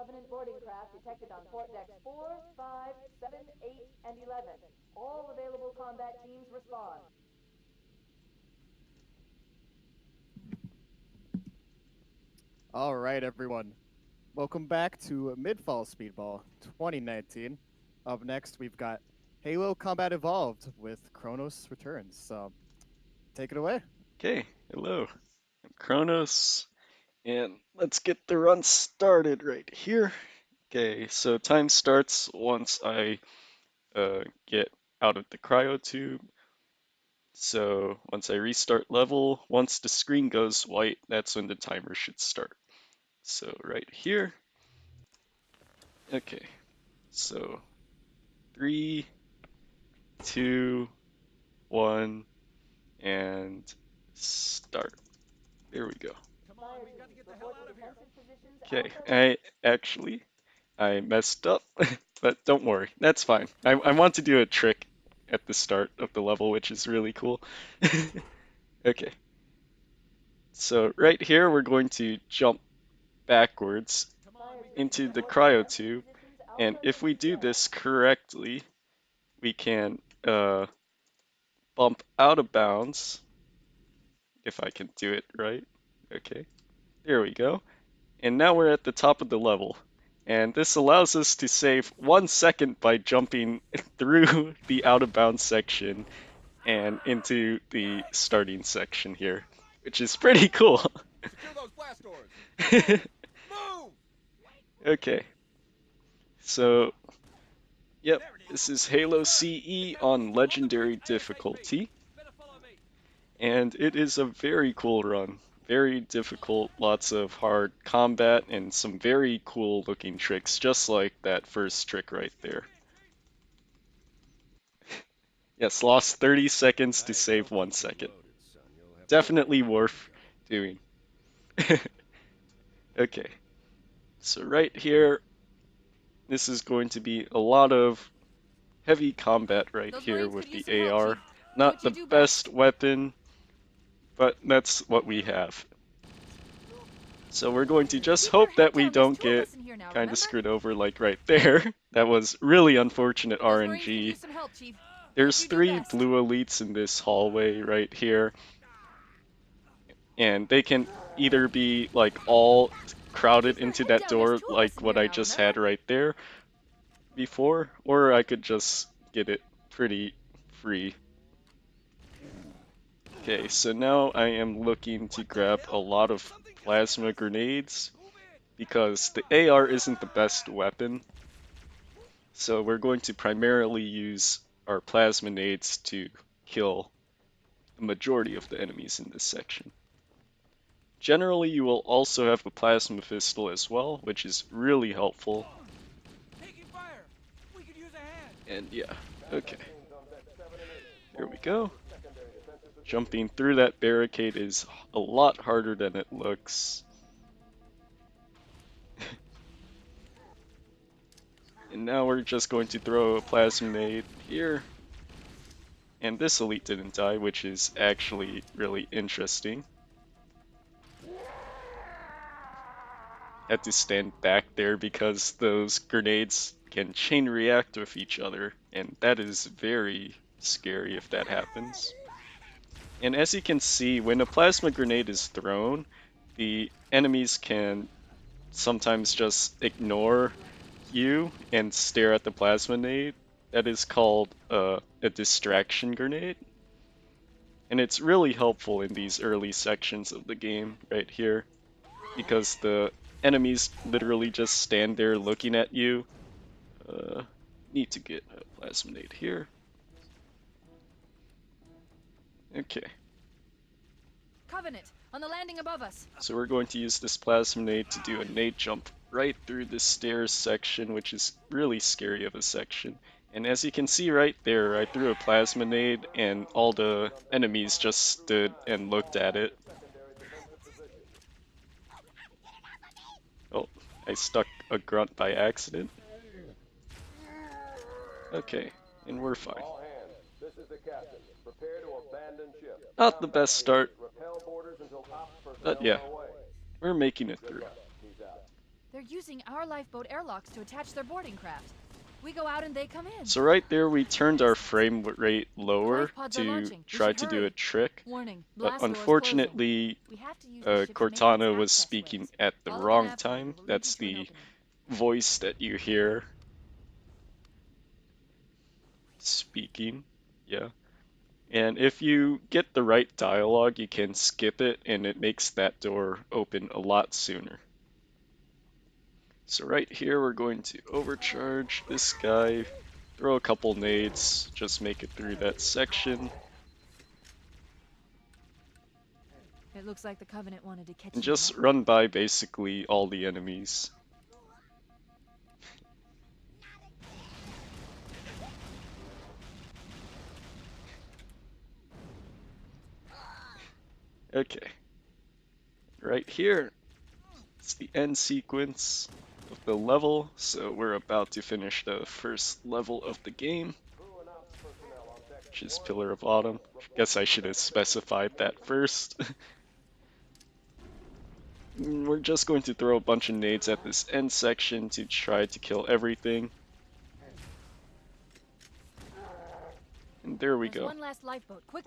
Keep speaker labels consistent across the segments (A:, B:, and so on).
A: Covenant boarding craft detected on port decks 4, 5, 7, 8, and 11. All available combat teams respond.
B: All right, everyone. Welcome back to MidFall SpeedBall 2019. Up next, we've got Halo Combat Evolved with ChronosReturns. So, take it away.
C: Okay, hello, I'm Kronos, and let's get the run started right here. Okay, so time starts once I get out of the cryo tube. So once I restart level, once the screen goes white, that's when the timer should start. So right here, okay, so 3, 2, 1, and start. There we go.
D: Come on, we've got to get the hell out of here.
C: Okay, I messed up, but don't worry, that's fine. I want to do a trick at the start of the level, which is really cool. Okay, so right here we're going to jump backwards into the cryo tube, and if we do this correctly, we can bump out of bounds, if I can do it right. Okay, there we go. And now we're at the top of the level. And this allows us to save 1 second by jumping through the out of bounds section and into the starting section here, which is pretty cool.
D: Secure those blast doors. Move! Move!
C: Okay, so, yep, this is Halo CE on Legendary difficulty,
D: Better follow me.
C: and it is a very cool run. Very difficult, lots of hard combat, and some very cool looking tricks, just like that first trick right there. Yes, lost 30 seconds to save 1 second. Definitely worth doing. Okay, so right here, this is going to be a lot of heavy combat right
E: Those
C: here
E: Marines
C: with
E: could
C: the
E: use some help,
C: AR.
E: Chief.
C: Not
E: What'd
C: the
E: you do
C: best weapon, but that's what we have. So we're going to just
E: Keep your
C: hope that
E: head
C: we
E: down. There's
C: don't
E: two of
C: get
E: us in here now,
C: kind of
E: remember?
C: screwed over like right there. That was really unfortunate
E: Those Marines could
C: RNG.
E: use some help, Chief.
C: There's
E: What'd you do
C: 3
E: best?
C: blue elites in this hallway right here, and they can either be like all crowded
E: Keep your
C: into
E: head
C: that
E: down. There's
C: door
E: two of us
C: like
E: in
C: what
E: here
C: I
E: now,
C: just
E: remember?
C: had right there before, or I could just get it pretty free. Okay, so now I am looking to grab a lot of plasma grenades because the AR isn't the best weapon. So we're going to primarily use our plasma nades to kill the majority of the enemies in this section. Generally, you will also have a plasma pistol as well, which is really helpful.
D: Taking fire. We could use a hand.
C: And yeah, okay. Here we go. Jumping through that barricade is a lot harder than it looks. And now we're just going to throw a plasma nade here. And this elite didn't die, which is actually really interesting. Had to stand back there because those grenades can chain react with each other, and that is very scary if that happens. And as you can see, when a plasma grenade is thrown, the enemies can sometimes just ignore you and stare at the plasma nade. That is called a distraction grenade. And it's really helpful in these early sections of the game right here, because the enemies literally just stand there looking at you. Need to get a plasminate here. Okay,
E: Covenant, on the landing above us.
C: so we're going to use this plasminate to do a nade jump right through the stairs section, which is really scary of a section. And as you can see right there, I threw a plasminate and all the enemies just stood and looked at it. Oh, I stuck a grunt by accident. Okay, and we're fine.
F: All hands, this is the captain. Prepare to abandon ship.
C: Not the best start,
F: Repel boarders until ops
C: but
F: personnel
C: yeah,
F: are away.
C: we're making it
F: Good
C: through.
F: luck. He's out.
E: They're using our lifeboat airlocks to attach their boarding craft. We go out and they come in.
C: So right there, we turned our frame rate lower
E: life pods are
C: to
E: launching. We
C: try
E: should
C: to do
E: hurry.
C: a trick.
E: Warning,
C: But
E: blast doors
C: unfortunately,
E: closing. We have to use the ship's maintenance
C: Cortana was
E: access
C: speaking
E: ways.
C: at the
E: Follow the
C: wrong
E: navigator.
C: time.
E: We'll lead
C: That's
E: you to an
C: the
E: opening.
C: voice that you hear speaking. Yeah. And if you get the right dialogue, you can skip it and it makes that door open a lot sooner. So right here, we're going to overcharge this guy, throw a couple nades, just make it through that section,
E: It looks like the Covenant wanted to catch
C: and
E: you.
C: just run by basically all the enemies. Okay. Right here, it's the end sequence of the level, so we're about to finish the first level of the game, which is Pillar of Autumn. Guess I should have specified that first. We're just going to throw a bunch of nades at this end section to try to kill everything. And there we
E: There's
C: go.
E: one last lifeboat. Quick.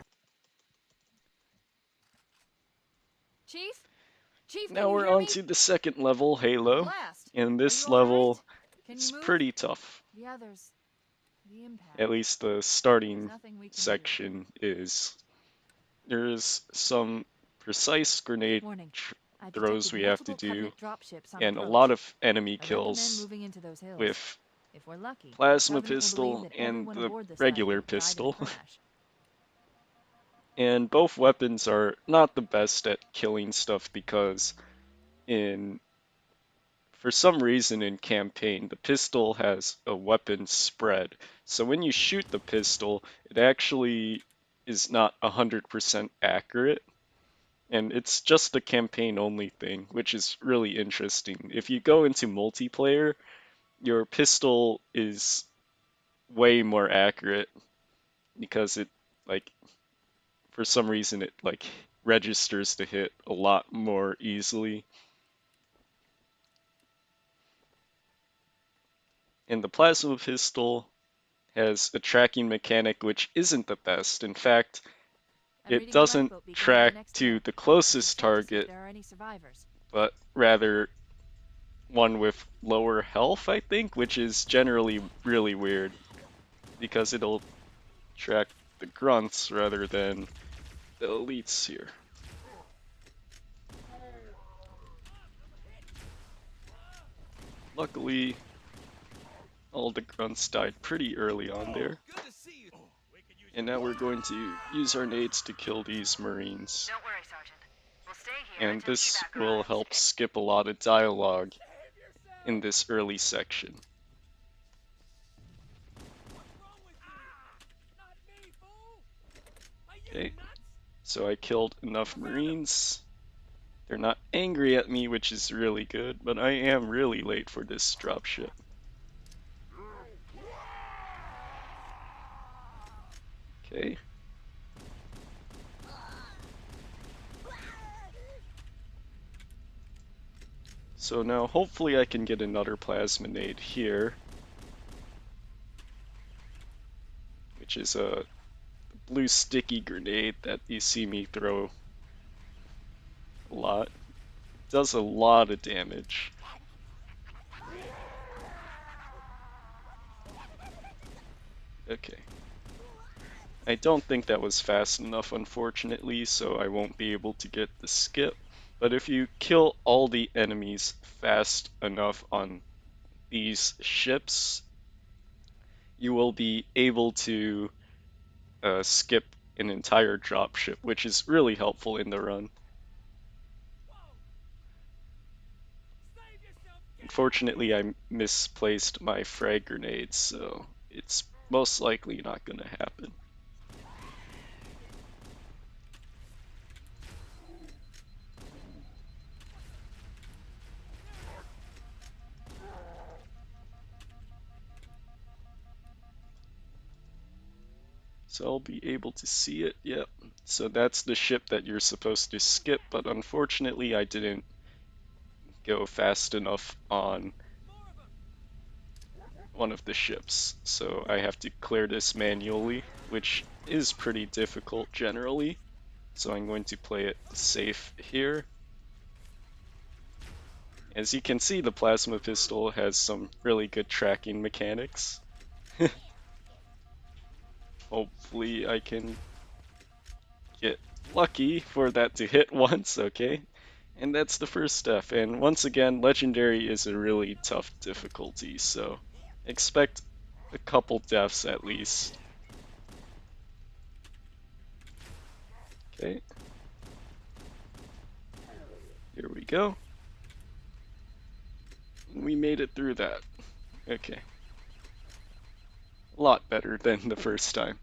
E: Chief? Chief,
C: Now
E: can you
C: we're
E: hear
C: on
E: me?
C: to the second level, Halo.
E: Blast.
C: And
E: Are
C: this
E: you all
C: level
E: right? Can
C: is
E: you move?
C: pretty tough.
E: The others. The impact.
C: At least the
E: There's
C: starting
E: nothing we can do.
C: section is. There's some precise grenade
E: Warning. I
C: throws
E: detected
C: we have to
E: multiple
C: do,
E: Covenant dropships on
C: and a
E: approach.
C: lot of enemy
E: I recommend
C: kills
E: moving into those hills.
C: with
E: If we're lucky,
C: plasma
E: the Covenant will
C: pistol
E: believe that
C: and
E: everyone
C: the
E: aboard this
C: regular
E: lifeboat died in the
C: pistol.
E: crash.
C: And both weapons are not the best at killing stuff because for some reason in campaign, the pistol has a weapon spread. So when you shoot the pistol, it actually is not 100% accurate. And it's just a campaign only thing, which is really interesting. If you go into multiplayer, your pistol is way more accurate because it, like, for some reason it, like, registers to hit a lot more easily. And the plasma pistol has a tracking mechanic which isn't the best. In fact,
E: I'm
C: it
E: reading the
C: doesn't
E: lifeboat beacon on the
C: track
E: next
C: to
E: hill.
C: the
E: You should
C: closest
E: check to see if
C: target,
E: there are any survivors.
C: but rather one with lower health, I think, which is generally really weird because it'll track the grunts rather than the elites here. Luckily, all the grunts died pretty early on there.
D: Good to see you.
C: And now we're going to use our nades to kill these marines.
G: Don't worry, Sergeant. We'll stay here
C: And
G: until
C: this
G: evac
C: will
G: arrives.
C: help skip a lot of dialogue in this early section. Okay, so I killed enough marines. They're not angry at me, which is really good, but I am really late for this dropship. Okay. So now hopefully I can get another plasma nade here, which is a blue sticky grenade that you see me throw a lot. It does a lot of damage. Okay. I don't think that was fast enough, unfortunately, so I won't be able to get the skip. But if you kill all the enemies fast enough on these ships, you will be able to skip an entire dropship, which is really helpful in the run. Unfortunately, I misplaced my frag grenades, so it's most likely not going to happen. So I'll be able to see it, yep. So that's the ship that you're supposed to skip, but unfortunately I didn't go fast enough on one of the ships. So I have to clear this manually, which is pretty difficult generally. So I'm going to play it safe here. As you can see, the plasma pistol has some really good tracking mechanics. Hopefully I can get lucky for that to hit once, okay? And that's the first step. And once again, Legendary is a really tough difficulty, so expect a couple deaths at least. Okay. Here we go. We made it through that. Okay. A lot better than the first time.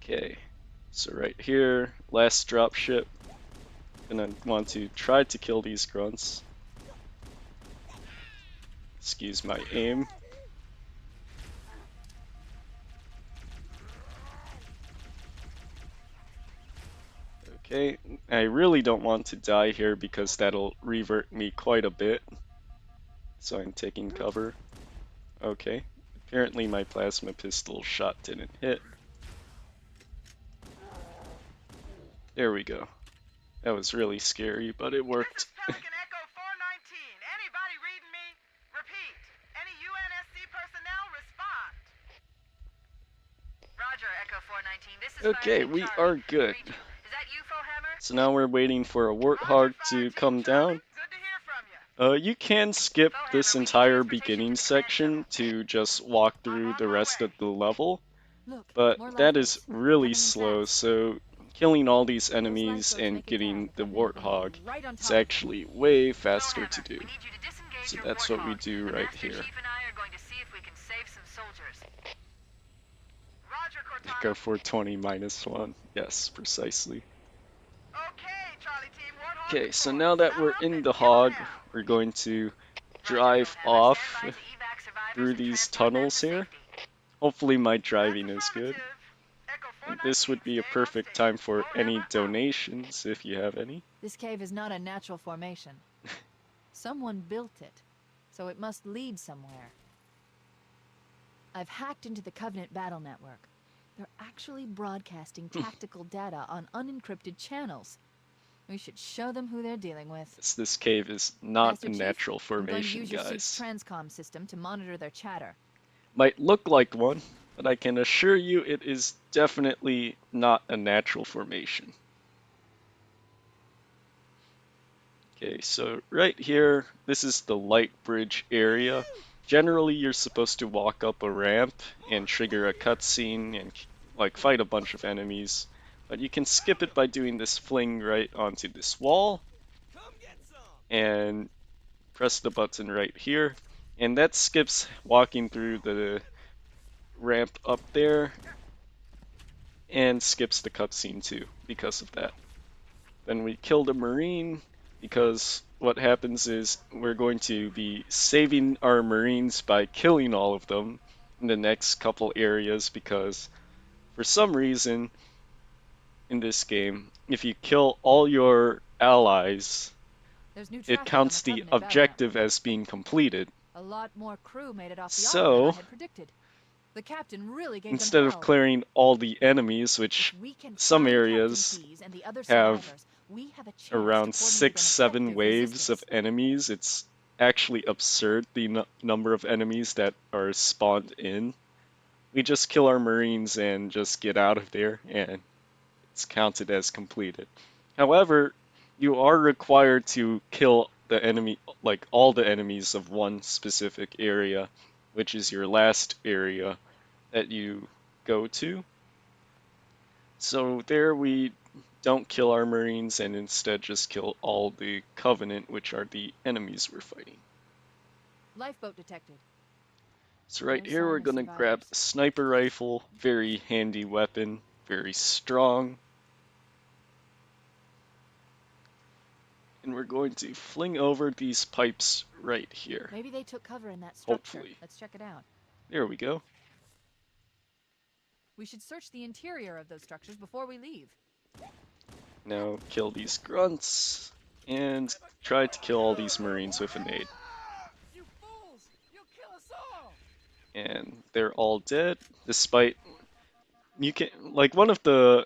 C: Okay. So right here, last dropship. Gonna want to try to kill these grunts. Excuse my aim. Okay, I really don't want to die here because that'll revert me quite a bit. So I'm taking cover. Okay, apparently my plasma pistol shot didn't hit. There we go. That was really scary, but it worked.
G: Pelican Echo 419. Anybody reading me? Repeat. Any UNSC personnel respond. Roger, Echo 419. This is
C: Okay,
G: Fireteam
C: we
G: Charlie.
C: are good.
G: Read you. Is that UFO Hammer?
C: So now we're waiting for a warthog to come down.
G: Good to hear from you.
C: You can skip this entire beginning section to just walk through the rest of the level,
E: Look,
C: but
E: more
C: that is
E: lifeboats.
C: really
E: Coming in
C: slow,
E: fast.
C: so killing all these
E: Those
C: enemies
E: lifeboats
C: and
E: make it
C: getting
E: fast.
C: the
E: That means
C: warthog
E: right on
C: is
E: top of them.
C: actually way faster
G: Hammer,
C: to do.
G: we need you to disengage
C: So
G: your
C: that's what we
G: warthog.
C: do
G: The
C: right
G: Master
C: here.
G: Chief and I are going to see if we can save some soldiers. Roger, Cortana.
C: Echo 420 -1. Yes, precisely.
G: Okay, Charlie Team, Warthog
C: Okay, so
G: deployed.
C: now that
G: Saddle
C: we're
G: up
C: in
G: and
C: the
G: kill 'em
C: hog,
G: now.
C: we're going to
G: Roger,
C: drive
G: Hammer.
C: off
G: Stand by to evac survivors
C: through
G: and
C: these
G: transport them
C: tunnels
G: to
C: here.
G: safety.
C: Hopefully my
G: That's
C: driving is good.
G: affirmative. Echo
C: And this would
G: 419,
C: be a
G: staying on
C: perfect
G: station.
C: time for any
G: Warhammer out.
C: donations, if you have any.
E: This cave is not a natural formation. Someone built it, so it must lead somewhere. I've hacked into the Covenant battle network. They're actually broadcasting tactical data on unencrypted channels. We should show them who they're dealing with.
C: This cave is not
E: Master
C: a
E: Chief,
C: natural
E: I'm going to
C: formation,
E: use your suit's
C: guys.
E: transcom system to monitor their chatter.
C: Might look like one, but I can assure you it is definitely not a natural formation. Okay, so right here, this is the light bridge area. Generally, you're supposed to walk up a ramp and trigger a cutscene and like fight a bunch of enemies, but you can skip it by doing this fling right onto this wall and press the button right here, and that skips walking through the ramp up there and skips the cutscene too because of that. Then we killed a Marine because what happens is we're going to be saving our Marines by killing all of them in the next couple areas because for some reason in this game, if you kill all your allies,
E: There's new
C: it
E: traffic
C: counts
E: on the
C: the
E: Covenant battle
C: objective
E: network.
C: as being completed.
E: A lot more crew made it off the
C: So,
E: island than I had predicted. The captain really gave
C: instead
E: them
C: of
E: hell.
C: clearing all the enemies, which
E: If we can
C: some
E: find
C: areas
E: Captain Keyes and the other
C: have
E: survivors, we have a chance to
C: around
E: coordinate
C: 6-7
E: an effective
C: waves of
E: resistance.
C: enemies, it's actually absurd the number of enemies that are spawned in. We just kill our Marines and just get out of there, and it's counted as completed. However, you are required to kill the enemy, like all the enemies of one specific area, which is your last area that you go to. So there we don't kill our Marines and instead just kill all the Covenant, which are the enemies we're fighting.
E: Lifeboat detected.
C: So right
E: No
C: here
E: sign
C: we're
E: of
C: gonna grab
E: survivors.
C: a sniper rifle, very handy weapon, very strong. And we're going to fling over these pipes right here.
E: Maybe they took cover in that structure.
C: Hopefully.
E: Let's check it out.
C: There we go.
E: We should search the interior of those structures before we leave.
C: Now kill these grunts and try to kill all these Marines with a nade.
D: You fools! You'll kill us all!
C: And they're all dead, despite you can like one of the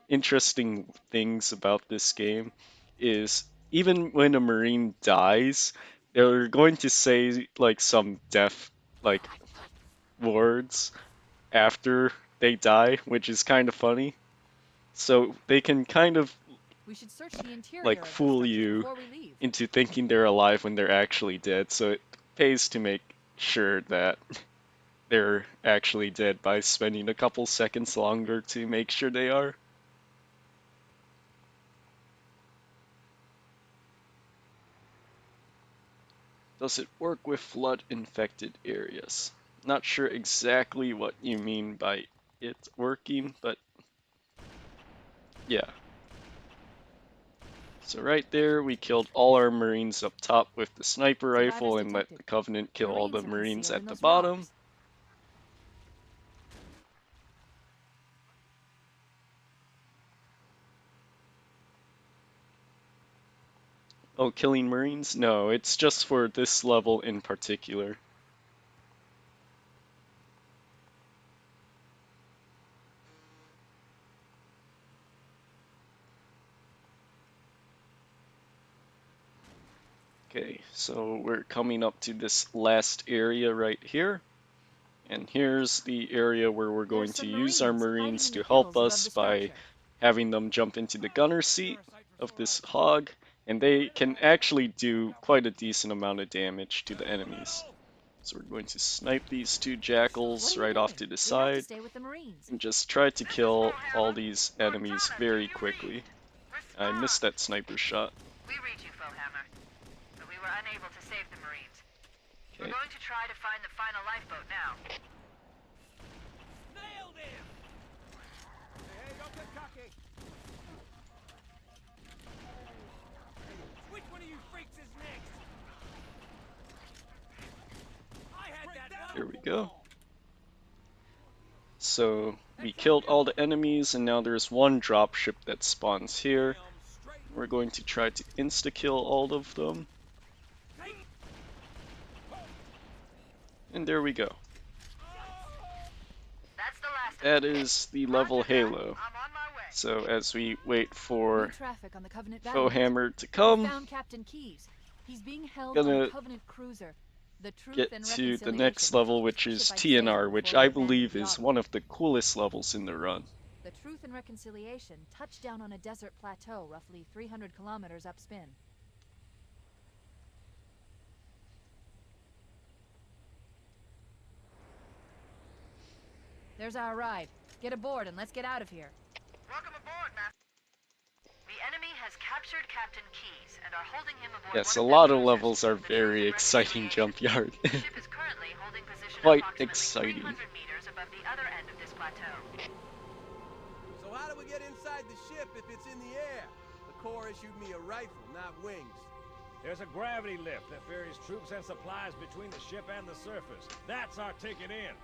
C: interesting things about this game is even when a Marine dies, they're going to say like some death like words after they die, which is kind of funny. So they can kind of
E: We should search the interior
C: like
E: of the
C: fool
E: structure
C: you
E: before we leave.
C: into thinking they're alive when they're actually dead. So it pays to make sure that they're actually dead by spending a couple seconds longer to make sure they are. Does it work with flood-infected areas? Not sure exactly what you mean by it working, but yeah. So right there, we killed all our Marines up top with the sniper rifle and let the Covenant kill all the Marines at the bottom. Oh, killing Marines? No, it's just for this level in particular. Okay, so we're coming up to this last area right here. And here's the area where we're going to use our Marines to help us by having them jump into the gunner seat of this hog. And they can actually do quite a decent amount of damage to the enemies. So we're going to snipe these two jackals right off to the side and just try to kill all these enemies very quickly. I missed that sniper shot.
G: We read you, Foehammer, but we were unable to save the Marines.
C: Okay.
G: We're going to try to find the final lifeboat now.
D: Nailed him! Hey, don't get cocky! Which one of you freaks is next? I had that.
C: Here we go. So we killed all the enemies and now there's one dropship that spawns here. We're going to try to insta-kill all of them. And there we go.
G: That's the last of
C: That
G: them.
C: is the level Halo.
G: I'm on my way.
C: So as we wait for
E: Traffic on the Covenant battle.
C: Foehammer to come,
E: Found Captain Keyes. He's being held on
C: gonna
E: a Covenant cruiser. The Truth
C: get
E: and
C: to the
E: Reconciliation.
C: next level, which is
E: Ship I saved
C: TNR, which
E: before
C: I
E: we abandoned
C: believe
E: the
C: is
E: Autumn.
C: one of the coolest levels in the run.
E: The Truth and Reconciliation touched down on a desert plateau roughly 300 kilometers upspin. There's our ride. Get aboard and let's get out of here.
G: Welcome aboard, Master. The enemy has captured Captain Keyes and are holding him aboard
C: Yes, a
G: one
C: lot
G: their
C: of
G: cruisers,
C: levels are
G: the Truth
C: very
G: and
C: exciting
G: Reconciliation.
C: jump yard.
G: The ship is currently holding position
C: Quite
G: approximately
C: exciting.
G: 300 meters above the other end of this plateau.
D: So how do we get inside the ship if it's in the air? The Corps issued me a rifle, not wings.
H: There's a gravity lift that ferries troops and supplies between the ship and the surface. That's our ticket in.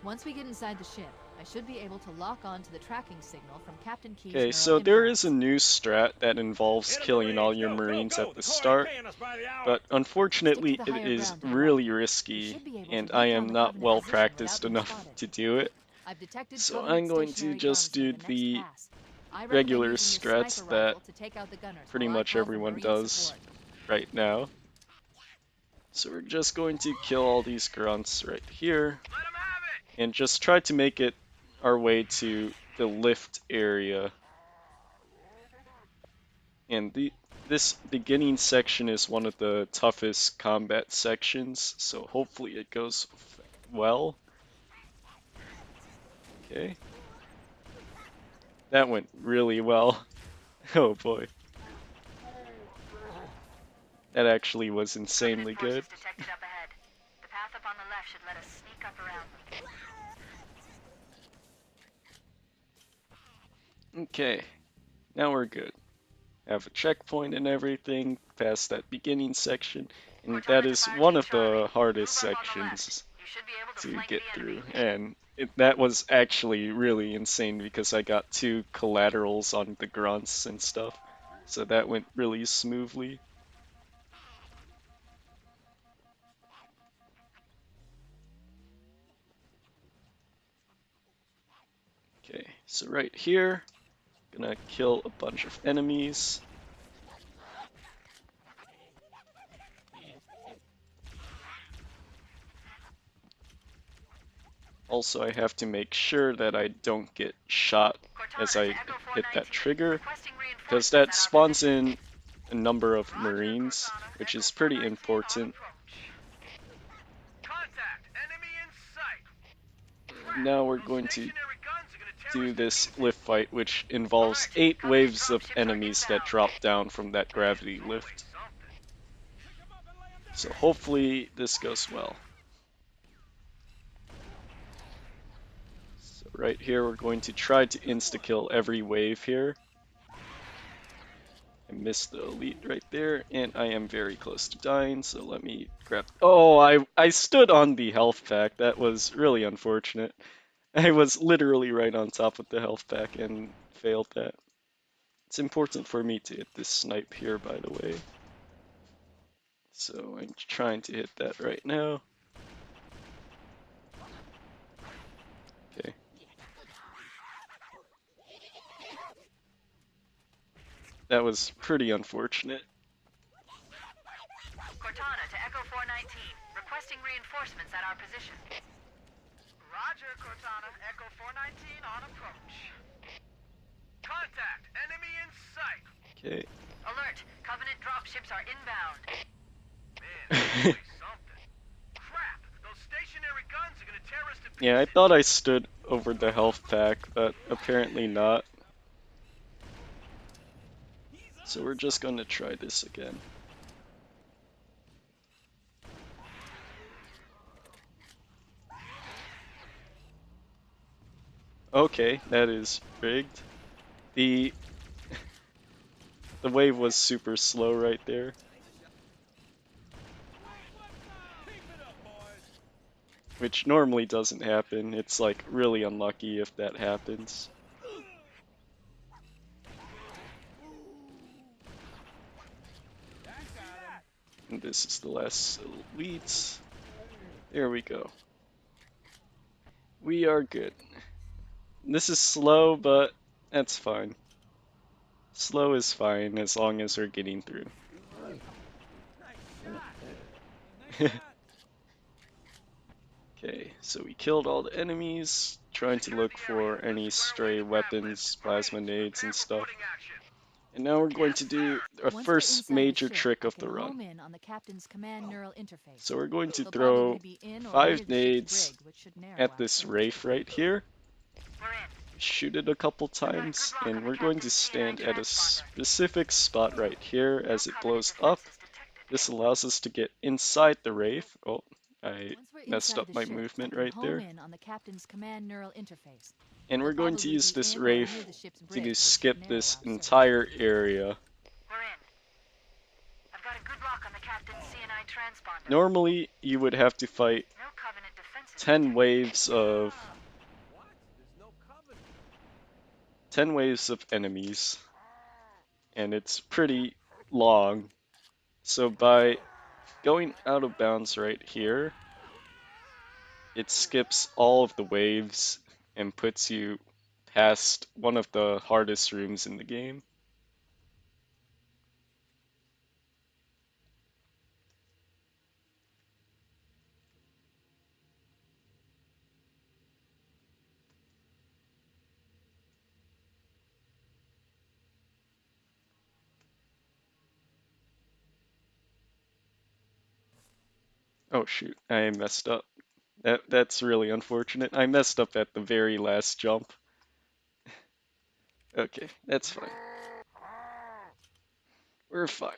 E: Once we get inside the ship, I should be able to lock on to the tracking signal from Captain Keyes'
C: Okay,
E: neural
C: so there is
E: implants.
C: a new strat that involves
H: Hit 'em,
C: killing all
H: Marines.
C: your
H: Go, go,
C: Marines
H: go.
C: at the
H: The Corps ain't
C: start,
H: paying us by the hour.
C: but unfortunately
E: Stick to the
C: it
E: higher
C: is
E: ground to the
C: really
E: right. You
C: risky,
E: should be able
C: and
E: to
C: I
E: take
C: am
E: down the
C: not
E: Covenant
C: well
E: position
C: practiced
E: without being
C: enough
E: spotted.
C: to do it.
E: I've detected
C: So
E: Covenant
C: I'm going to
E: stationary
C: just
E: guns near
C: do
E: next
C: the
E: pass. I recommend
C: regular
E: using your
C: strats
E: sniper
C: that
E: rifle to take out the gunners
C: pretty
E: while I
C: much
E: call for
C: everyone
E: Marine
C: does
E: support.
C: right now. So we're just going to kill all these grunts right here,
G: Let him have it!
C: and just try to make it our way to the lift area. And this beginning section is one of the toughest combat sections, so hopefully it goes well. Okay. That went really well. Oh boy. That actually was insanely good.
G: Covenant forces detected up ahead. The path up on the left should let us sneak up around them.
C: Okay. Now we're good. Have a checkpoint and everything past that beginning section, and that is one of the hardest sections
G: You should be able to
C: to
G: flank
C: get
G: the enemy.
C: through, and that was actually really insane because I got 2 collaterals on the grunts and stuff. So that went really smoothly. Okay, so right here, gonna kill a bunch of enemies. Also, I have to make sure that I don't get shot as I hit that trigger, because that spawns in a number of Marines, which is pretty important.
D: Contact! Enemy in sight!
C: Now we're going to do this lift fight, which involves 8 waves of enemies that drop down from that gravity lift. So hopefully this goes well. So right here we're going to try to insta-kill every wave here. I missed the elite right there, and I am very close to dying, so let me grab... Oh, I stood on the health pack. That was really unfortunate. I was literally right on top of the health pack and failed that. It's important for me to hit this snipe here, by the way. So I'm trying to hit that right now. Okay. That was pretty unfortunate.
G: Cortana to Echo 419. Requesting reinforcements at our position. Roger, Cortana. Echo 419 on approach.
D: Contact! Enemy in sight!
C: Okay.
G: Alert! Covenant dropships are inbound.
D: Man, that's really something. Crap! Those stationary guns are gonna tear us to pieces!
C: Yeah, I thought I stood over the health pack, but apparently not. So we're just going to try this again. Okay, that is rigged. The wave was super slow right there. Which normally doesn't happen. It's like really unlucky if that happens. And this is the last elites. There we go. We are good. This is slow, but that's fine. Slow is fine as long as we're getting through. Okay, so we killed all the enemies, trying to look for any stray weapons, plasma nades, and stuff. And now we're going to do our
E: Once we're
C: first
E: inside the
C: major
E: ship,
C: trick
E: I
C: of
E: can
C: the
E: home
C: run.
E: in on the captain's command neural interface.
C: So we're going to
E: They'll
C: throw
E: probably be in or
C: 5
E: near the ship's
C: nades
E: brig, which should narrow
C: at
E: our
C: this
E: search.
C: Wraith right here.
G: We're in.
C: Shoot it a couple times, and we're going to stand at a specific spot right here as it blows up. This allows us to get inside the Wraith. Oh, I
E: Once we're
C: messed
E: inside
C: up
E: the
C: my
E: ship,
C: movement
E: I can
C: right
E: home
C: there.
E: in on the captain's command neural interface.
C: And we're
E: They'll
C: going to
E: probably
C: use
E: be
C: this
E: in or near
C: Wraith
E: the ship's brig,
C: to
E: which should
C: skip
E: narrow
C: this
E: our search.
C: entire area.
G: We're in. I've got a good lock on the captain's CNI transponder.
C: Normally, you would have to fight
G: No Covenant defenses
C: 10
G: detected.
C: waves of
D: What? There's no covenant.
C: 10 waves of enemies, and it's pretty long. So by going out of bounds right here, it skips all of the waves and puts you past one of the hardest rooms in the game. Oh shoot, I messed up. That's really unfortunate. I messed up at the very last jump. Okay, that's fine. We're fine.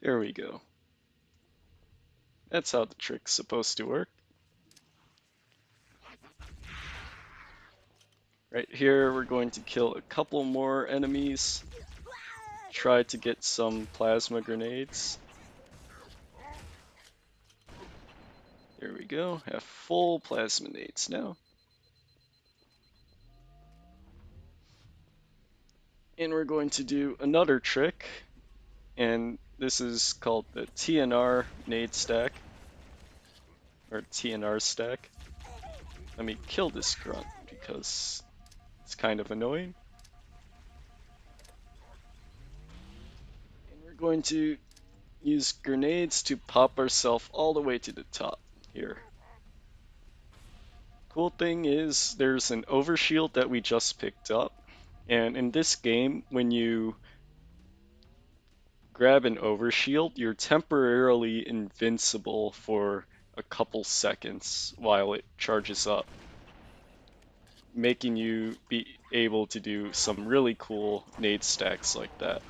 C: There we go. That's how the trick's supposed to work. Right here, we're going to kill a couple more enemies. Try to get some plasma grenades. There we go. Have full plasma nades now. And we're going to do another trick. And this is called the TNR nade stack. Or TNR stack. Let me kill this grunt because it's kind of annoying. And we're going to use grenades to pop ourselves all the way to the top here. Cool thing is there's an overshield that we just picked up, and in this game when you grab an overshield you're temporarily invincible for a couple seconds while it charges up, making you be able to do some really cool nade stacks like that.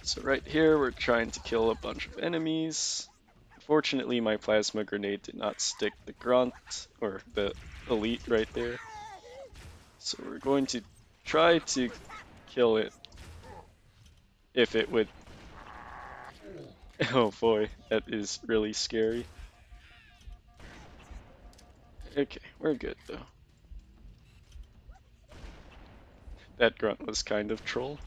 C: So right here we're trying to kill a bunch of enemies. Unfortunately my plasma grenade did not stick the grunt, or the elite right there. So we're going to try to kill it if it would... Oh boy, that is really scary. Okay, we're good though. That grunt was kind of troll.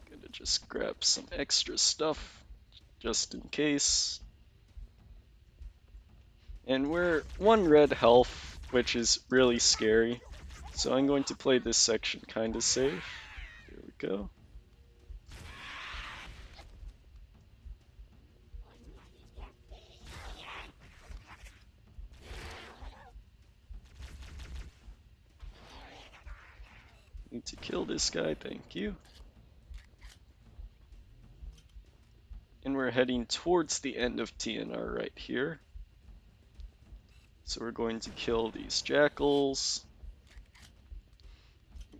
C: Gonna just grab some extra stuff just in case. And we're 1 red health, which is really scary. So I'm going to play this section kinda safe. Here we go. Need to kill this guy, thank you. And we're heading towards the end of TNR right here. So we're going to kill these jackals.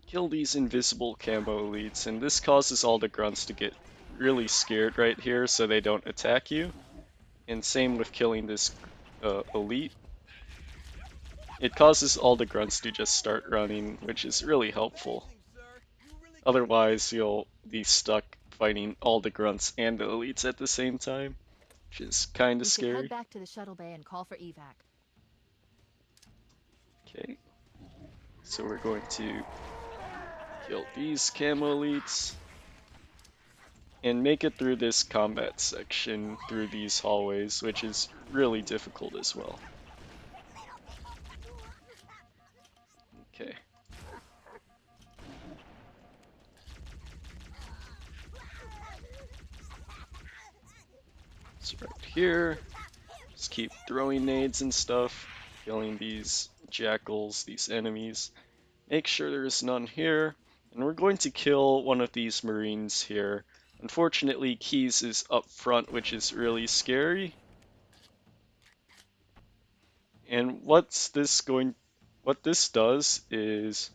C: Kill these invisible camo elites, and this causes all the grunts to get really scared right here so they don't attack you. And same with killing this elite. It causes all the grunts to just start running, which is really helpful. Otherwise, you'll be stuck fighting all the grunts and the elites at the same time, which is kind
E: We
C: of
E: should
C: scary.
E: head back to the shuttle bay and call for evac.
C: Okay, so we're going to kill these camo elites and make it through this combat section through these hallways, which is really difficult as well. Okay. So right here, just keep throwing nades and stuff, killing these jackals, these enemies. Make sure there's none here, and we're going to kill one of these marines here. Unfortunately, Keys is up front, which is really scary. And what this does is,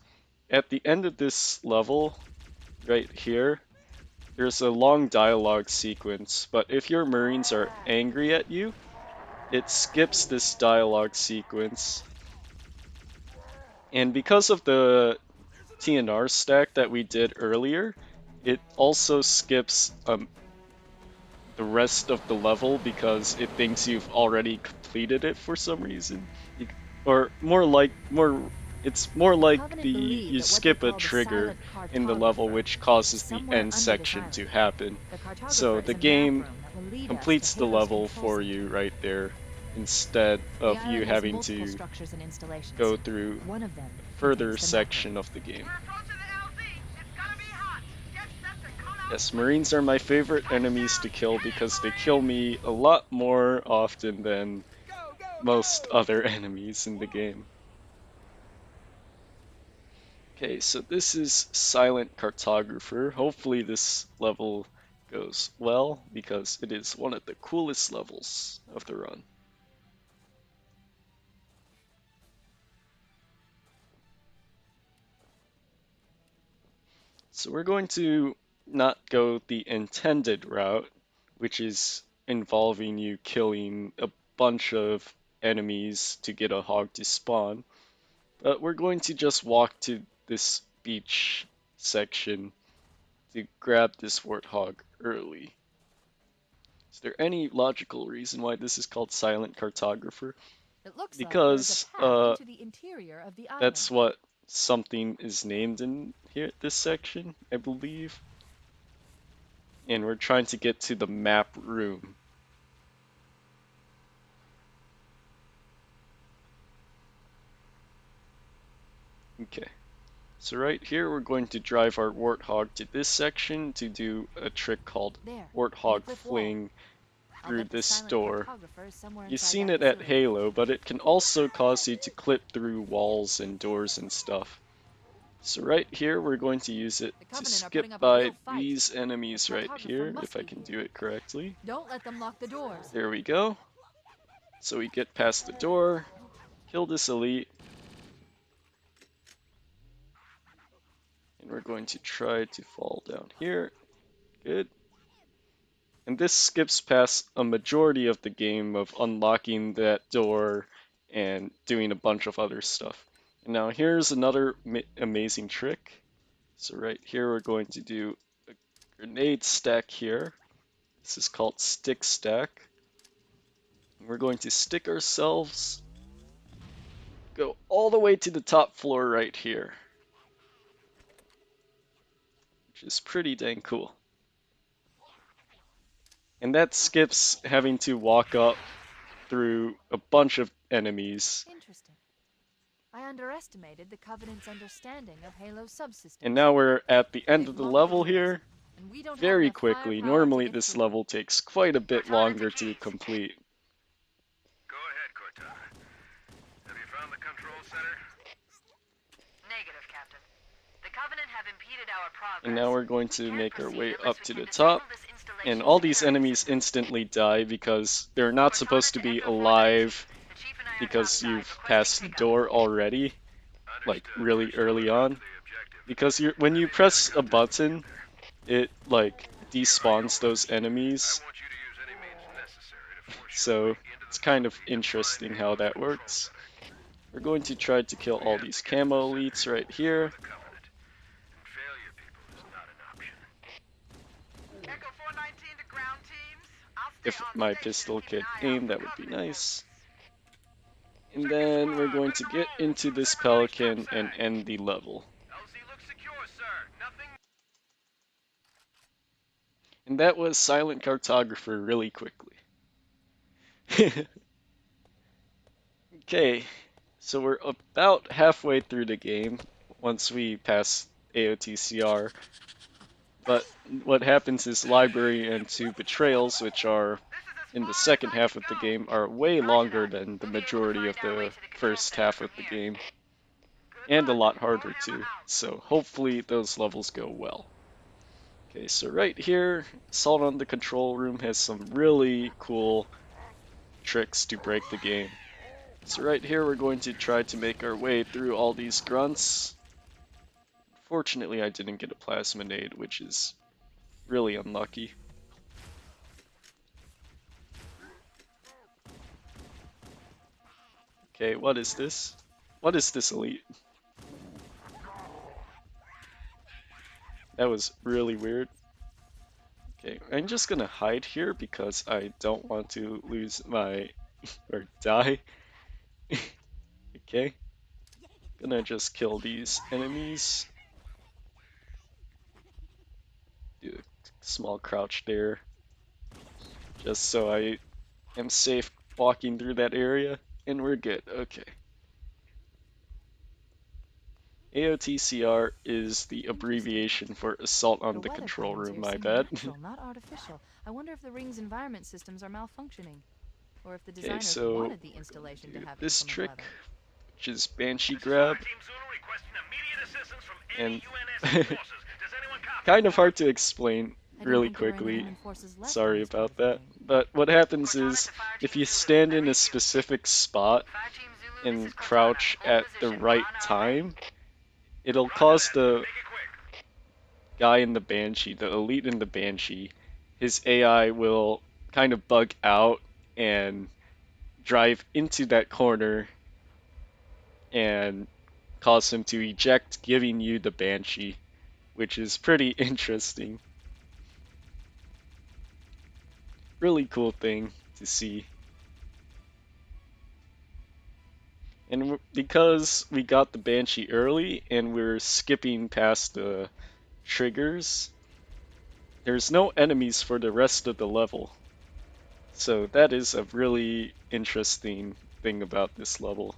C: at the end of this level, right here, there's a long dialogue sequence, but if your marines are angry at you, it skips this dialogue sequence. And because of the TNR stack that we did earlier, it also skips the rest of the level because it thinks you've already completed it for some reason. Or it's more like you skip a trigger in the level which causes the end section to happen. So the game completes the level for you right there instead of you having to go through a further section of the game. Yes, Marines are my favorite enemies to kill because they kill me a lot more often than most other enemies in the game. Okay, so this is Silent Cartographer. Hopefully this level goes well because it is one of the coolest levels of the run. So we're going to not go the intended route, which is involving you killing a bunch of enemies to get a hog to spawn, but we're going to just walk to this beach section to grab this warthog early. Is there any logical reason why this is called Silent Cartographer?
E: It looks
C: Because
E: like there's a path into the interior of the island.
C: that's what something is named in here, this section, I believe. And we're trying to get to the map room. Okay. So right here, we're going to drive our warthog to this section to do a trick called
E: There,
C: warthog
E: in the cliff wall.
C: fling
E: I'll
C: through
E: bet the
C: this
E: silent
C: door.
E: cartographer is somewhere
C: You've
E: inside
C: seen
E: that
C: it at
E: facility.
C: Halo, but it can also cause you to clip through walls and doors and stuff. So right here, we're going to use it
E: The
C: to
E: Covenant are
C: skip
E: putting up a
C: by
E: real fight.
C: these enemies
E: The
C: right
E: cartographer
C: here,
E: must
C: if I
E: be
C: can
E: here.
C: do it correctly.
E: Don't let them lock the doors.
C: There we go. So we get past the door, kill this elite, and we're going to try to fall down here. Good. And this skips past a majority of the game of unlocking that door and doing a bunch of other stuff. And now here's another amazing trick. So right here we're going to do a grenade stack here. This is called stick stack. And we're going to stick ourselves, go all the way to the top floor right here, which is pretty dang cool. And that skips having to walk up through a bunch of enemies.
E: Interesting. I underestimated the Covenant's understanding of Halo's subsystems.
C: And now we're at the end
E: They've
C: of the
E: locked
C: level
E: the doors,
C: here.
E: and we don't have
C: Very
E: enough
C: quickly.
E: firepower
C: Normally
E: to get
C: this
E: through.
C: level takes quite a bit longer to complete.
H: Go ahead, Cortana. Have you found the control center?
G: Negative, Captain. The Covenant have impeded our progress.
C: And now we're going to
G: We can't
C: make our
G: proceed
C: way
G: unless
C: up
G: we
C: to
G: can
C: the
G: disable
C: top.
G: this installation's
C: And all these
G: security
C: enemies
G: system.
C: instantly die because they're not
G: Cortana
C: supposed to
G: to
C: be
G: Echo 419.
C: alive
G: The Chief and I are
C: because
G: topside,
C: you've
G: requesting
C: passed the
G: pickup.
C: door already, like
H: Understood.
C: really
H: We're
C: early
H: shuttling out
C: on.
H: to the objective.
C: Because when you press a button, it like despawns those enemies.
H: I want you to use any means necessary to force your
C: So
H: way into
C: it's
H: the
C: kind of
H: facility to find
C: interesting how
H: Halo's
C: that
H: control
C: works.
H: center.
C: We're going to try to kill all these camo elites right here.
H: The Covenant. And failure, people, is not an option.
G: Echo 419 to ground teams. I'll stay
C: If
G: on
C: my
G: station
C: pistol
G: and keep
C: could
G: an eye out
C: aim,
G: for
C: that would be
G: Covenant
C: nice. And then we're going to get into this pelican and end the level.
H: LZ looks secure, sir. Nothing.
C: And that was Silent Cartographer really quickly. Okay, so we're about halfway through the game once we pass AOTCR. But what happens is Library and 2 Betrayals, which are in the second half of the game, are way longer than the majority of the first half of the game. And a lot harder too, so hopefully those levels go well. Okay, so right here, Assault on the Control Room has some really cool tricks to break the game. So right here we're going to try to make our way through all these grunts. Fortunately I didn't get a plasma nade, which is really unlucky. Okay, what is this? What is this elite? That was really weird. Okay, I'm just gonna hide here because I don't want to lose my or die. Okay, gonna just kill these enemies. Do a small crouch there, just so I am safe walking through that area, and we're good. Okay. AOTCR is the abbreviation for Assault on the
E: weather
C: Control
E: patterns
C: Room,
E: here
C: my
E: seem
C: bad.
E: natural, not artificial. I wonder if the ring's environment systems are malfunctioning, or if the
C: Okay,
E: designers
C: so
E: wanted the installation to
C: do
E: have
C: this
E: inclement
C: trick,
E: weather.
C: which is Banshee
H: This is
C: Grab,
H: Fire Team Zulu requesting immediate assistance from
C: and
H: any UNSC forces. Does anyone copy?
C: kind of hard to explain
E: I didn't
C: really
E: think there were any
C: quickly.
E: human forces left
C: Sorry
E: on this part
C: about
E: of the
C: that.
E: ring.
C: But what happens
G: Cortana
C: is,
G: to Fire
C: if
G: Team
C: you
G: Zulu.
C: stand
G: I
C: in
G: read
C: a
G: you.
C: specific spot
G: Fire Team Zulu, this
C: and
G: is Cortana.
C: crouch
G: Hold
C: at the
G: position. We're
C: right
G: on our way.
C: time, it'll
H: Roger
C: cause
H: that.
C: the
H: Make it quick.
C: guy in the Banshee, the elite in the Banshee, his AI will kind of bug out and drive into that corner and cause him to eject, giving you the Banshee, which is pretty interesting. Really cool thing to see. And because we got the Banshee early and we're skipping past the triggers, there's no enemies for the rest of the level. So that is a really interesting thing about this level,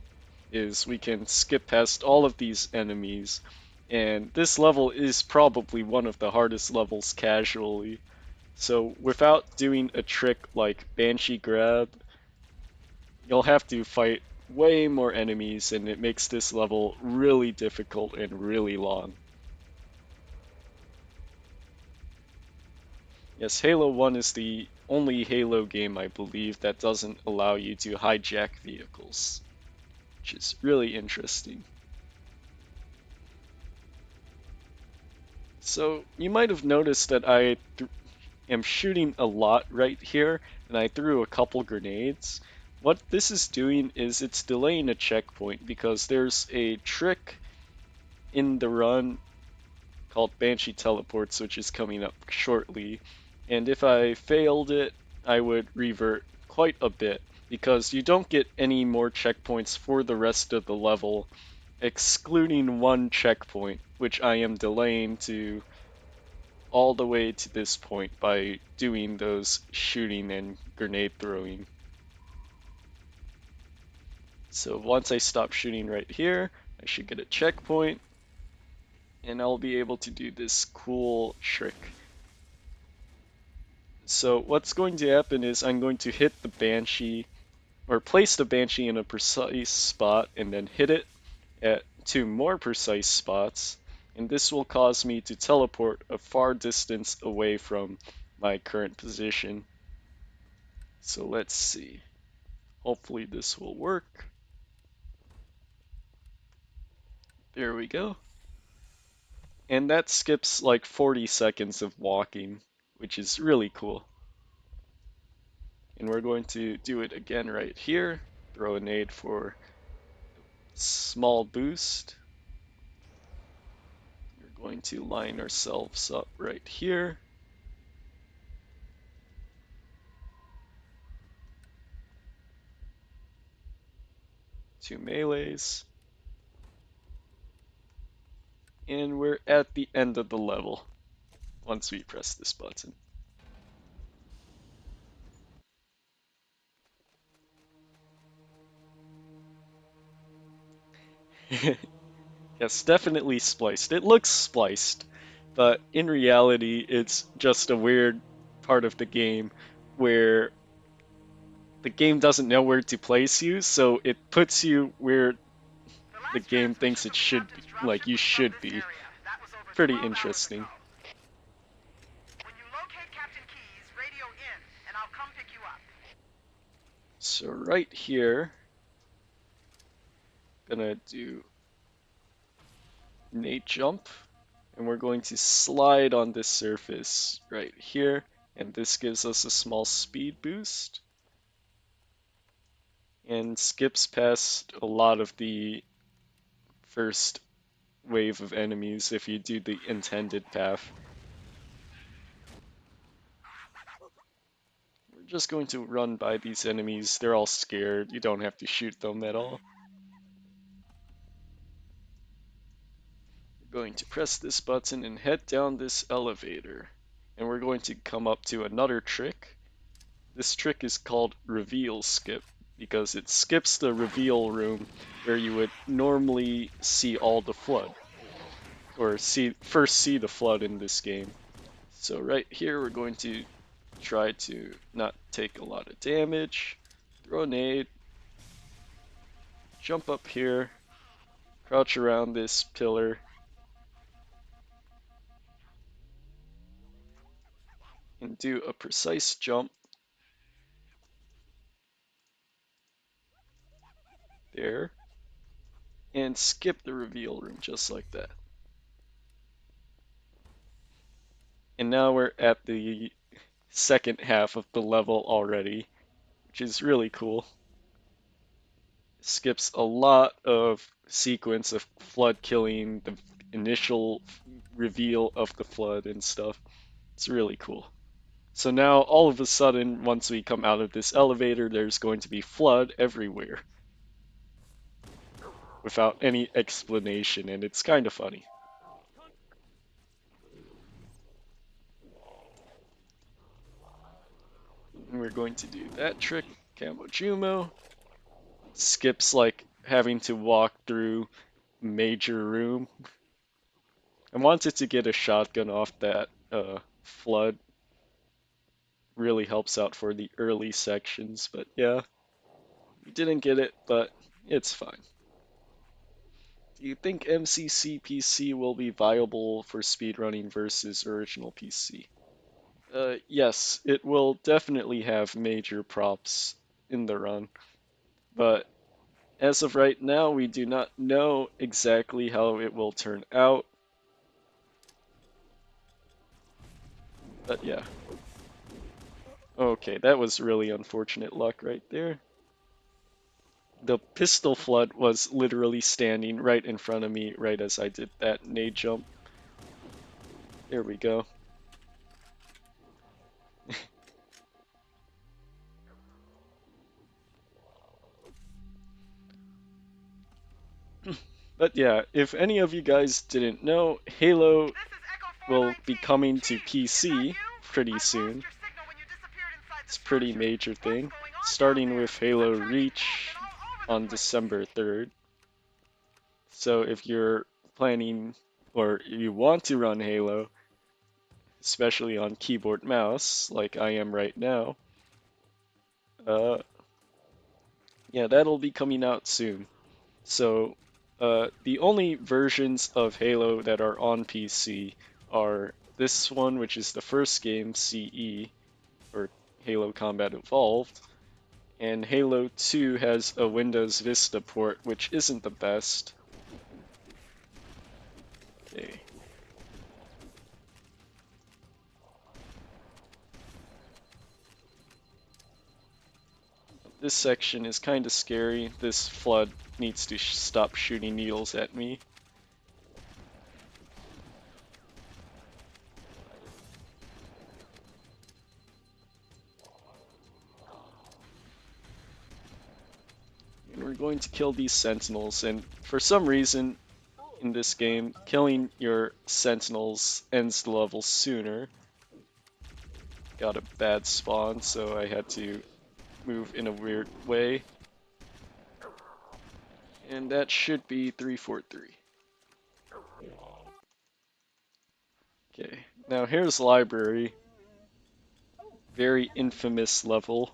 C: is we can skip past all of these enemies, and this level is probably one of the hardest levels casually. So without doing a trick like Banshee Grab, you'll have to fight way more enemies, and it makes this level really difficult and really long. Yes, Halo 1 is the only Halo game, I believe, that doesn't allow you to hijack vehicles, which is really interesting. So, you might have noticed that I am shooting a lot right here, and I threw a couple grenades. What this is doing is it's delaying a checkpoint because there's a trick in the run called Banshee Teleports, which is coming up shortly. And if I failed it, I would revert quite a bit because you don't get any more checkpoints for the rest of the level, excluding one checkpoint, which I am delaying to all the way to this point by doing those shooting and grenade throwing. So once I stop shooting right here, I should get a checkpoint, and I'll be able to do this cool trick. So what's going to happen is I'm going to hit the Banshee, or place the Banshee in a precise spot, and then hit it at 2 more precise spots, and this will cause me to teleport a far distance away from my current position. So let's see. Hopefully this will work. There we go. And that skips like 40 seconds of walking, which is really cool. And we're going to do it again right here. Throw a nade for small boost. We're going to line ourselves up right here. Two melees. And we're at the end of the level once we press this button. Yes, definitely spliced. It looks spliced, but in reality, it's just a weird part of the game where the game doesn't know where to place you, so it puts you where the game thinks it should be, like you should be. Pretty interesting.
G: When you locate Captain Keyes, radio in, and I'll come pick you up.
C: So right here, gonna do nade jump, and we're going to slide on this surface right here, and this gives us a small speed boost and skips past a lot of the first wave of enemies if you do the intended path. We're just going to run by these enemies. They're all scared. You don't have to shoot them at all. We're going to press this button and head down this elevator. And we're going to come up to another trick. This trick is called Reveal Skip, because it skips the reveal room where you would normally see all the flood, or first see the flood in this game. So right here we're going to try to not take a lot of damage, throw a nade, jump up here, crouch around this pillar, and do a precise jump there, and skip the reveal room just like that. And now we're at the second half of the level already, which is really cool. Skips a lot of sequence of flood killing, the initial reveal of the flood and stuff. It's really cool. So now all of a sudden, once we come out of this elevator, there's going to be flood everywhere without any explanation, and it's kind of funny. And we're going to do that trick, Camo Jumo. Skips like having to walk through major room. I wanted to get a shotgun off that flood. Really helps out for the early sections, but yeah, we didn't get it, but it's fine. Do you think MCC PC will be viable for speedrunning versus original PC? Yes, it will definitely have major props in the run, but as of right now, we do not know exactly how it will turn out. But yeah. Okay, that was really unfortunate luck right there. The pistol flood was literally standing right in front of me right as I did that nade jump. There we go. But yeah, if any of you guys didn't know, Halo will be coming to PC pretty soon. It's a pretty major thing, starting with Halo Reach on December 3rd. So if you're planning or you want to run Halo, especially on keyboard mouse, like I am right now, yeah, that'll be coming out soon. So the only versions of Halo that are on PC are this one, which is the first game, CE, or Halo Combat Evolved, and Halo 2 has a Windows Vista port, which isn't the best. Okay. This section is kind of scary. This flood needs to stop shooting needles at me. And we're going to kill these sentinels, and for some reason in this game, killing your sentinels ends the level sooner. Got a bad spawn, so I had to move in a weird way. And that should be 343. Okay, now here's library. Very infamous level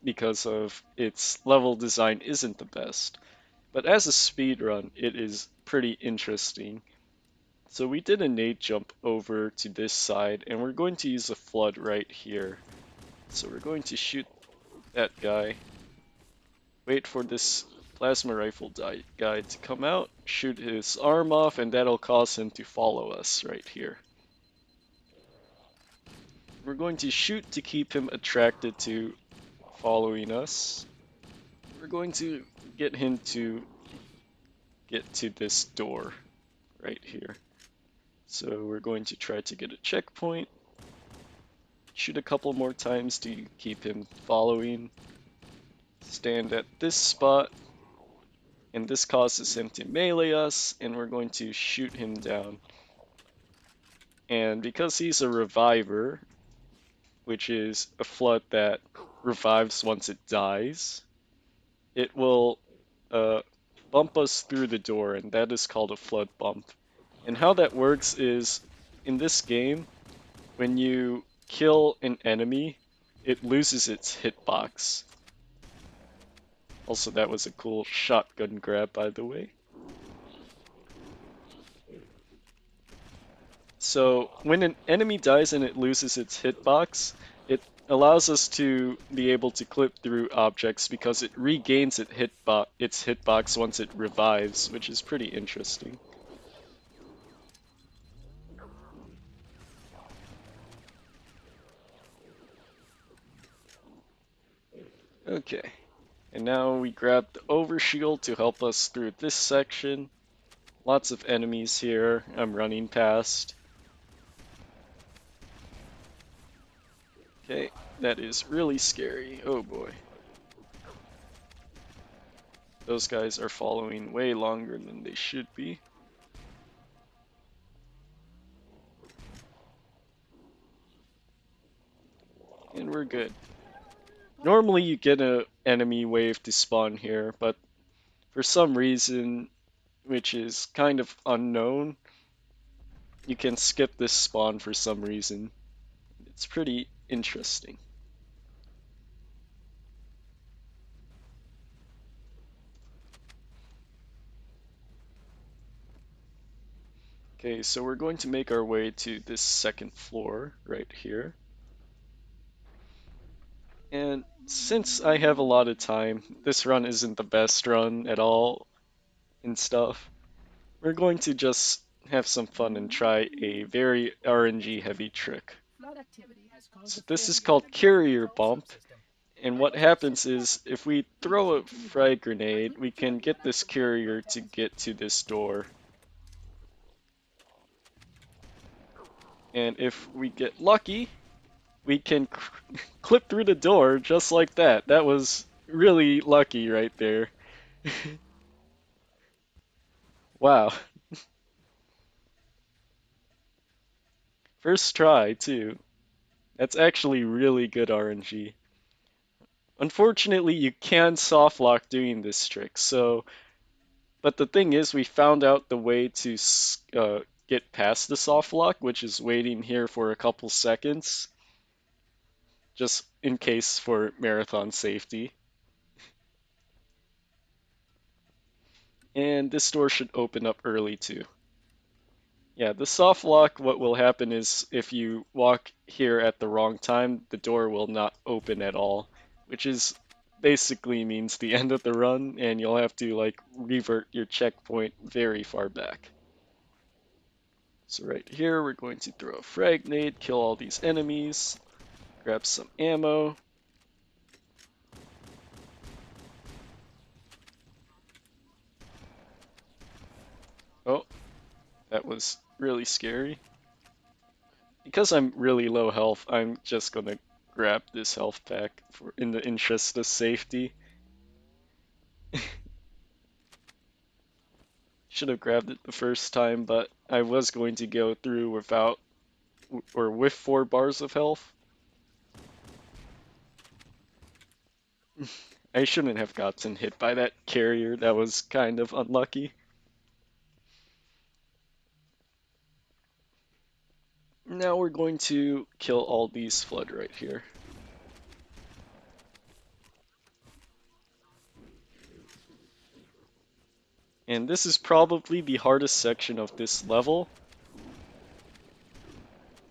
C: because of its level design isn't the best. But as a speedrun, it is pretty interesting. So we did a nade jump over to this side, and we're going to use a flood right here. So we're going to shoot that guy, wait for this plasma rifle guy to come out, shoot his arm off, and that'll cause him to follow us right here. We're going to shoot to keep him attracted to following us. We're going to get him to get to this door right here. So we're going to try to get a checkpoint, shoot a couple more times to keep him following, stand at this spot, and this causes him to melee us, and we're going to shoot him down. And because he's a reviver, which is a flood that revives once it dies, it will bump us through the door, and that is called a flood bump. And how that works is, in this game, when you kill an enemy, it loses its hitbox. Also, that was a cool shotgun grab, by the way. So, when an enemy dies and it loses its hitbox, it allows us to be able to clip through objects because it regains its hitbox once it revives, which is pretty interesting. Okay. And now we grab the overshield to help us through this section. Lots of enemies here I'm running past. Okay, that is really scary. Oh boy. Those guys are following way longer than they should be. And we're good. Normally you get an enemy wave to spawn here, but for some reason, which is kind of unknown, you can skip this spawn for some reason. It's pretty interesting. Okay, so we're going to make our way to this second floor right here. And since I have a lot of time, this run isn't the best run at all and stuff. We're going to just have some fun and try a very RNG heavy trick. So this is called Carrier Bump, and what happens is if we throw a frag grenade, we can get this carrier to get to this door. And if we get lucky, we can clip through the door just like that. That was really lucky right there. Wow. First try, too. That's actually really good RNG. Unfortunately, you can soft lock doing this trick, so... But the thing is, we found out the way to get past the soft lock, which is waiting here for a couple seconds. Just in case for marathon safety. And this door should open up early, too. Yeah, the soft lock, what will happen is if you walk here at the wrong time, the door will not open at all, which is basically means the end of the run, and you'll have to like revert your checkpoint very far back. So right here, we're going to throw a frag grenade, kill all these enemies, grab some ammo. Oh, that was really scary. Because I'm really low health, I'm just gonna grab this health pack in the interest of safety. Should have grabbed it the first time, but I was going to go through without or with 4 bars of health. I shouldn't have gotten hit by that carrier. That was kind of unlucky. Now we're going to kill all these flood right here. And this is probably the hardest section of this level.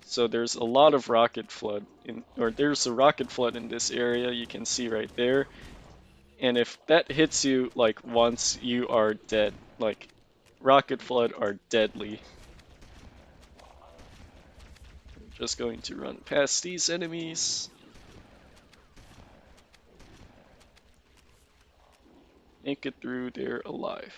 C: So there's a lot of rocket flood, there's a rocket flood in this area, you can see right there. And if that hits you like once, you are dead. Like, rocket flood are deadly. I'm just going to run past these enemies. Make it through there alive.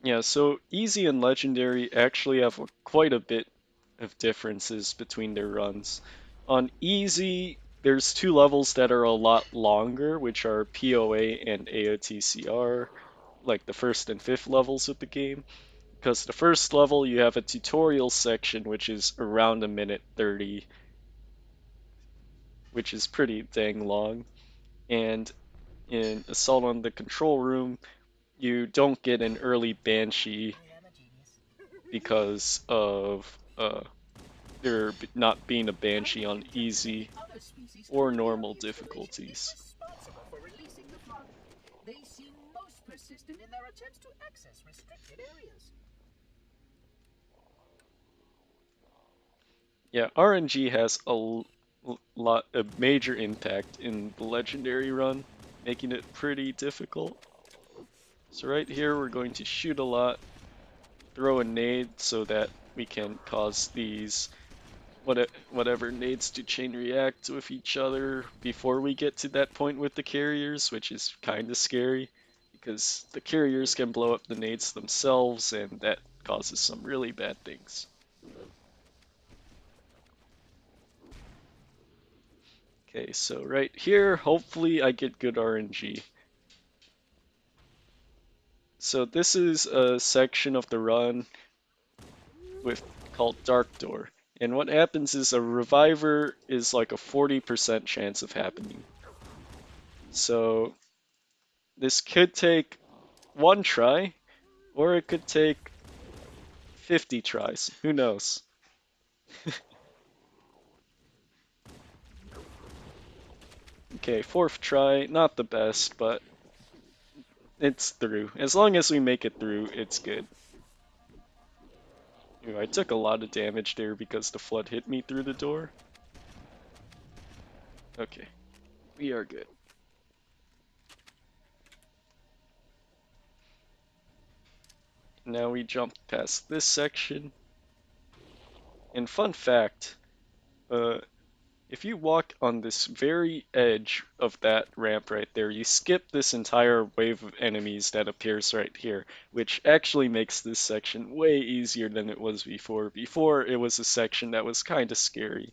C: Yeah, so easy and legendary actually have quite a bit of differences between their runs. On easy, there's 2 levels that are a lot longer, which are POA and AOTCR, like the 1st and 5th levels of the game. Because the first level, you have a tutorial section, which is around 1:30, which is pretty dang long. And in Assault on the Control Room, you don't get an early Banshee because of there not being a Banshee on easy or normal difficulties.
I: They seem most persistent in their attempts to access restricted areas.
C: Yeah, RNG has a major impact in the legendary run, making it pretty difficult. So right here we're going to shoot a lot. throw a nade so that we can cause these whatever nades to chain react with each other before we get to that point with the carriers, which is kind of scary because the carriers can blow up the nades themselves and that causes some really bad things. Okay, so right here, hopefully I get good RNG. So this is a section of the run called Dark Door. And what happens is a reviver is like a 40% chance of happening. So this could take one try, or it could take 50 tries. Who knows? Okay, fourth try, not the best, but it's through. As long as we make it through, it's good. Ooh, I took a lot of damage there because the flood hit me through the door. Okay, we are good. Now we jump past this section. And fun fact, if you walk on this very edge of that ramp right there, you skip this entire wave of enemies that appears right here, which actually makes this section way easier than it was before. Before, it was a section that was kind of scary.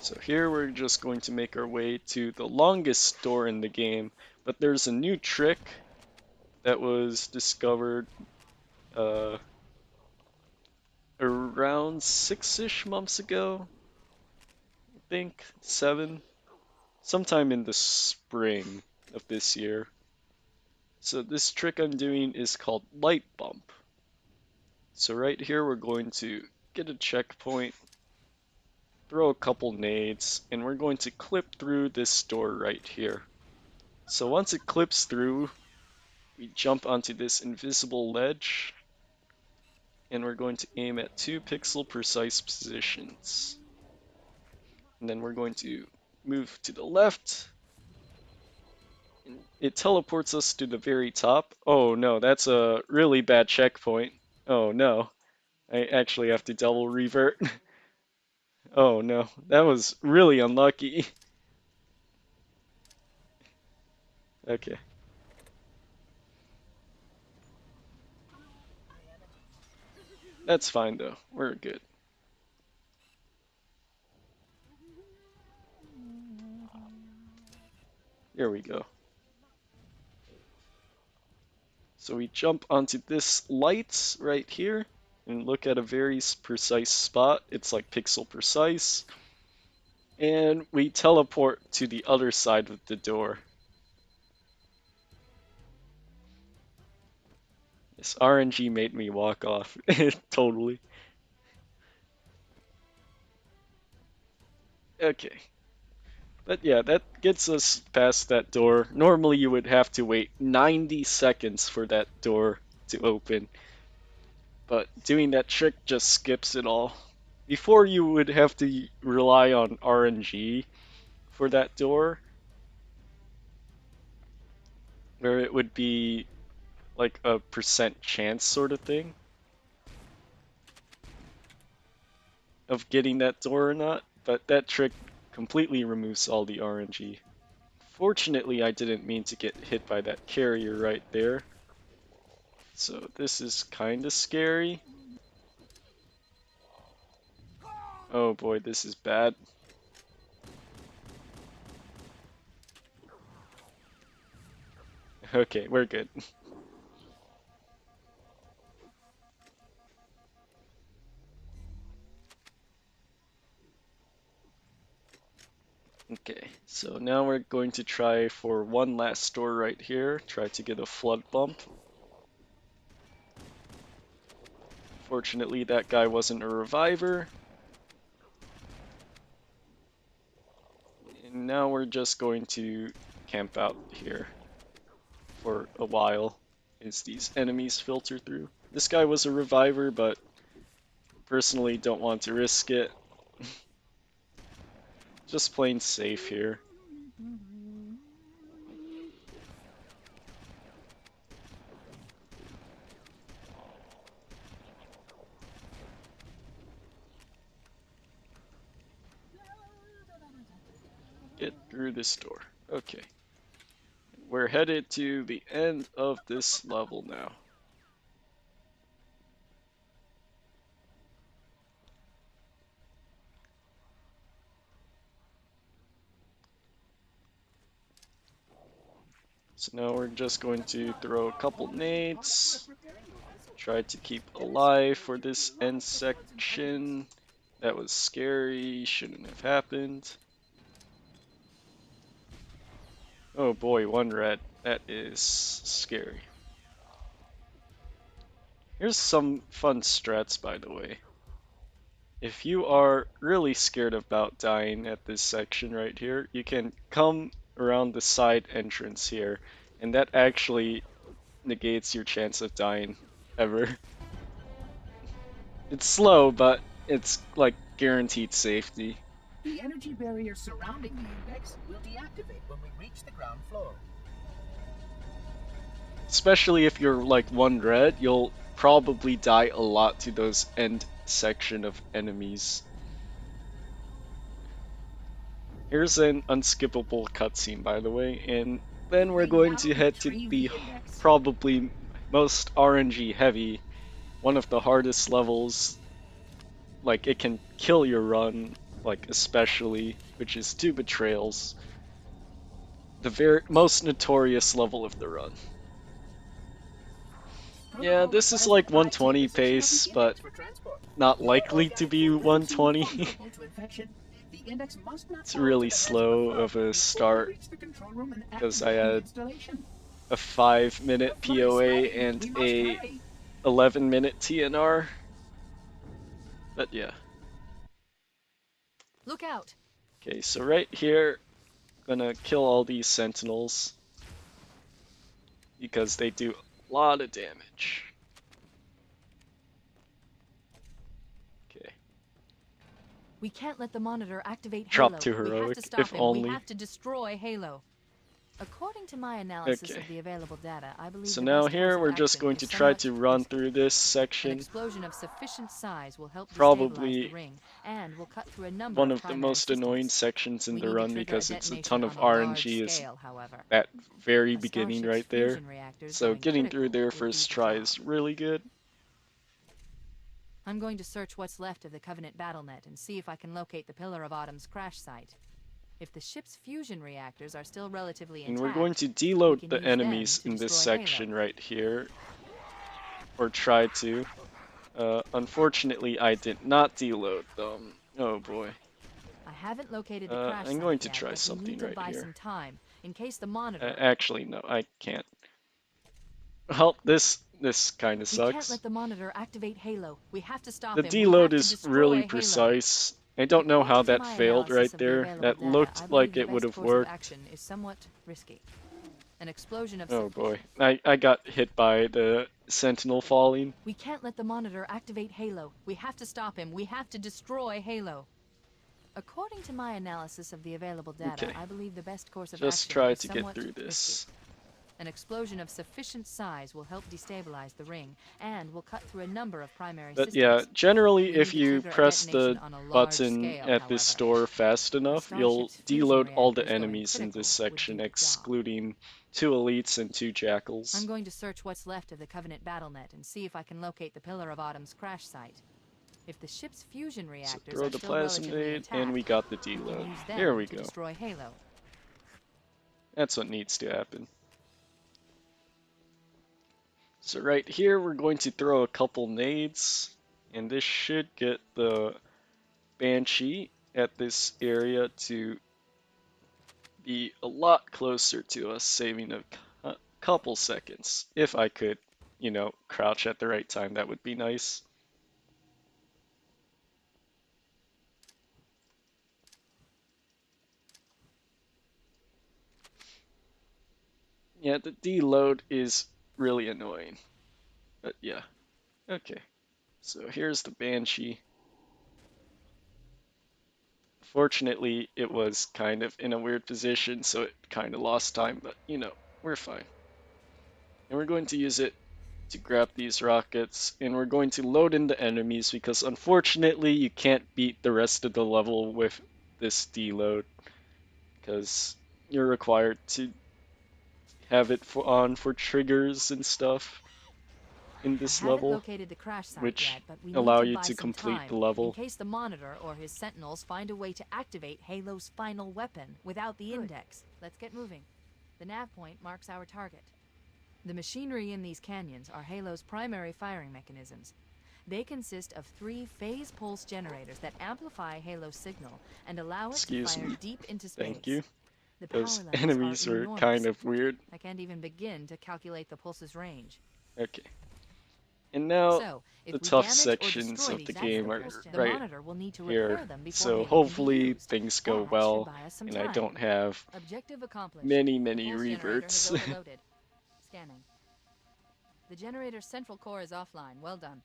C: So here we're just going to make our way to the longest door in the game, but there's a new trick that was discovered around 6-ish months ago, I think, 7, sometime in the spring of this year. So this trick I'm doing is called Light Bump. So right here we're going to get a checkpoint, throw a couple nades, and we're going to clip through this door right here. So once it clips through, we jump onto this invisible ledge, and we're going to aim at 2 pixel precise positions. And then we're going to move to the left. It teleports us to the very top. Oh no, that's a really bad checkpoint. Oh no, I actually have to double revert. Oh no, that was really unlucky. Okay. That's fine though, we're good. Here we go. So we jump onto this light right here and look at a very precise spot. It's like pixel precise. And we teleport to the other side of the door. This RNG made me walk off. Totally. Okay. But yeah, that gets us past that door. Normally you would have to wait 90 seconds for that door to open. But doing that trick just skips it all. Before you would have to rely on RNG for that door, where it would be like a % chance sort of thing of getting that door or not, but that trick completely removes all the RNG. Fortunately, I didn't mean to get hit by that carrier right there. So this is kinda scary. Oh boy, this is bad. Okay, we're good. Okay, so now we're going to try for one last door right here, try to get a flood bump. Fortunately, that guy wasn't a reviver. And now we're just going to camp out here for a while as these enemies filter through. This guy was a reviver, but personally don't want to risk it. Just plain safe here. Get through this door. Okay. We're headed to the end of this level now. So now we're just going to throw a couple nades. Try to keep alive for this end section. That was scary, shouldn't have happened. Oh boy, one red. That is scary. Here's some fun strats, by the way. If you are really scared about dying at this section right here, you can come around the side entrance here, and that actually negates your chance of dying ever. It's slow, but it's like guaranteed safety.
I: The energy barrier surrounding the index will deactivate when we reach the ground floor.
C: Especially if you're like one red, you'll probably die a lot to those end section of enemies. Here's an unskippable cutscene, by the way, and then we're going to head to the probably most RNG heavy, one of the hardest levels. Like, it can kill your run, like especially, which is 2 betrayals. The very most notorious level of the run. Yeah, this is like 120 pace, but not likely to be 120. It's really slow of a start because I had a 5-minute POA and a 11-minute TNR. But yeah.
E: Look out!
C: Okay, so right here, gonna kill all these sentinels because they do a lot of damage. Okay.
E: We can't let the monitor activate
C: Drop
E: Halo.
C: to
E: We have
C: heroic,
E: to stop
C: if
E: him.
C: only.
E: We have to destroy Halo. According to my analysis
C: Okay.
E: of the available data, I believe
C: So
E: the
C: now
E: best
C: here
E: course
C: we're
E: of
C: just
E: action
C: going
E: is
C: to try
E: somewhat
C: to run
E: risky.
C: through this
E: An
C: section.
E: explosion of sufficient size will help destabilize
C: Probably
E: the ring and will cut through a number
C: one
E: of
C: of the
E: primary
C: most annoying
E: systems.
C: sections in
E: We
C: the
E: need to
C: run
E: trigger
C: because it's a
E: detonation
C: ton of
E: on a large
C: RNG is
E: scale, however.
C: that very
E: A
C: beginning
E: starship's
C: right there.
E: fusion reactors
C: So
E: going
C: getting through
E: critical
C: there
E: would do
C: first
E: the
C: try
E: job.
C: is really good.
E: I'm going to search what's left of the Covenant BattleNet and see if I can locate the Pillar of Autumn's crash site. If the ship's fusion reactors are still relatively
C: And
E: intact,
C: we're going to
E: we
C: deload
E: can
C: the
E: use them
C: enemies
E: to
C: in this
E: destroy
C: section
E: Halo.
C: right here. Or try to. Unfortunately, I did not deload them. Oh boy.
E: I haven't located the crash
C: I'm
E: site
C: going to
E: yet,
C: try
E: but we
C: something
E: need to
C: right
E: buy
C: here.
E: some time in case the monitor.
C: Actually, no, I can't. Well, this kind of
E: We can't
C: sucks.
E: let the monitor activate Halo. We have to stop
C: The
E: him. We have
C: deload
E: to
C: is
E: destroy
C: really
E: Halo.
C: precise. I don't know how
E: According to
C: that
E: my
C: failed right
E: analysis of the
C: there.
E: available
C: That
E: data,
C: looked
E: I believe
C: like
E: the
C: it would
E: best
C: have
E: course of
C: worked.
E: action is somewhat risky. An explosion of
C: Oh boy.
E: sufficient.
C: I got hit by the sentinel falling.
E: We can't let the monitor activate Halo. We have to stop him. We have to destroy Halo. According to my analysis of the available data,
C: Okay.
E: I believe the best course of
C: Just
E: action
C: try
E: is
C: to get
E: somewhat
C: through this.
E: risky. An explosion of sufficient size will help destabilize the ring and will cut through a number of primary
C: But
E: systems.
C: yeah, generally
E: We
C: if
E: need to
C: you
E: trigger a
C: press
E: detonation
C: the
E: on a large
C: button
E: scale,
C: at this
E: however.
C: door fast enough, you'll
E: Starship's fusion
C: deload all the
E: reactors going
C: enemies in
E: critical
C: this
E: would
C: section,
E: do the job.
C: excluding 2 elites and 2 jackals.
E: I'm going to search what's left of the Covenant BattleNet and see if I can locate the Pillar of Autumn's crash site. If the ship's fusion
C: So
E: reactors
C: throw
E: are
C: the
E: still relatively
C: plasmid,
E: intact,
C: and we got the
E: we can
C: deload.
E: use them
C: Here we
E: to
C: go.
E: destroy Halo.
C: That's what needs to happen. So right here, we're going to throw a couple nades, and this should get the Banshee at this area to be a lot closer to us, saving a couple seconds. If I could, you know, crouch at the right time, that would be nice. Yeah, the deload is really annoying. But yeah, okay. So here's the Banshee. Unfortunately, it was kind of in a weird position, so it kind of lost time, but you know, we're fine. And we're going to use it to grab these rockets, and we're going to load in the enemies because unfortunately you can't beat the rest of the level with this deload because you're required to have it on for triggers and stuff in this
E: I haven't
C: level,
E: located the crash site
C: which
E: yet, but we
C: allow
E: need to
C: you
E: buy
C: to
E: some
C: complete
E: time
C: the
E: in
C: level.
E: case the Monitor or his Sentinels find a way to activate Halo's final weapon without the index. Let's get moving. The nav point marks our target. The machinery in these canyons are Halo's primary firing mechanisms. They consist of 3 phase pulse generators that amplify Halo's signal and allow it
C: Excuse
E: to fire
C: me.
E: deep into space.
C: Thank you.
E: The power
C: Those
E: levels
C: enemies
E: are
C: were
E: enormous.
C: kind of weird.
E: I can't even begin to calculate the pulse's range.
C: Okay. And now
E: So, if
C: the
E: we
C: tough
E: damage or
C: sections
E: destroy
C: of the
E: these
C: game are
E: generators, the
C: right
E: Monitor will need to
C: here.
E: repair them before
C: So
E: Halo
C: hopefully
E: can be used.
C: things go
E: That
C: well,
E: should buy us some
C: and
E: time.
C: I don't have
E: Objective accomplished.
C: many
E: The pulse generator has
C: reverts.
E: overloaded. Scanning. The generator's central core is offline. Well done.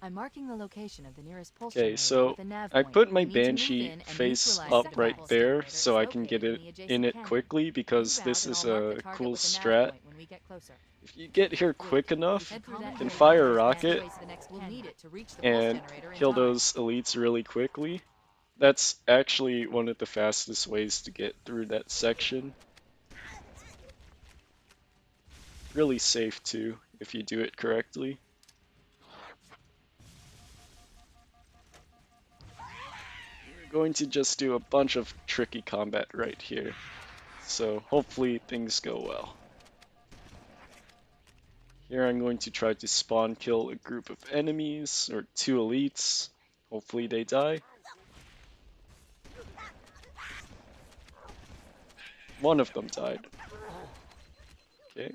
E: I'm marking the location of the nearest pulse
C: Okay,
E: generator
C: so
E: with a nav
C: I
E: point.
C: put my
E: We need to move
C: Banshee
E: in and
C: face
E: neutralize
C: up
E: the
C: right
E: pulse
C: there
E: generator.
C: so
E: It's
C: I can get
E: located
C: it
E: in the
C: in
E: adjacent
C: it
E: canyon.
C: quickly because
E: Move
C: this
E: out and
C: is
E: I'll mark the
C: a
E: target
C: cool
E: with the nav
C: strat.
E: point when we get closer.
C: If you get here quick enough,
E: Head through that
C: you can
E: door
C: fire a
E: and
C: rocket
E: ways to the next canyon. We'll need it to reach the pulse
C: and
E: generator in
C: kill
E: time.
C: those elites really quickly. That's actually one of the fastest ways to get through that section. Really safe too, if you do it correctly. We're going to just do a bunch of tricky combat right here. So hopefully things go well. Here I'm going to try to spawn kill a group of enemies, or 2 elites. Hopefully they die. One of them died. Okay.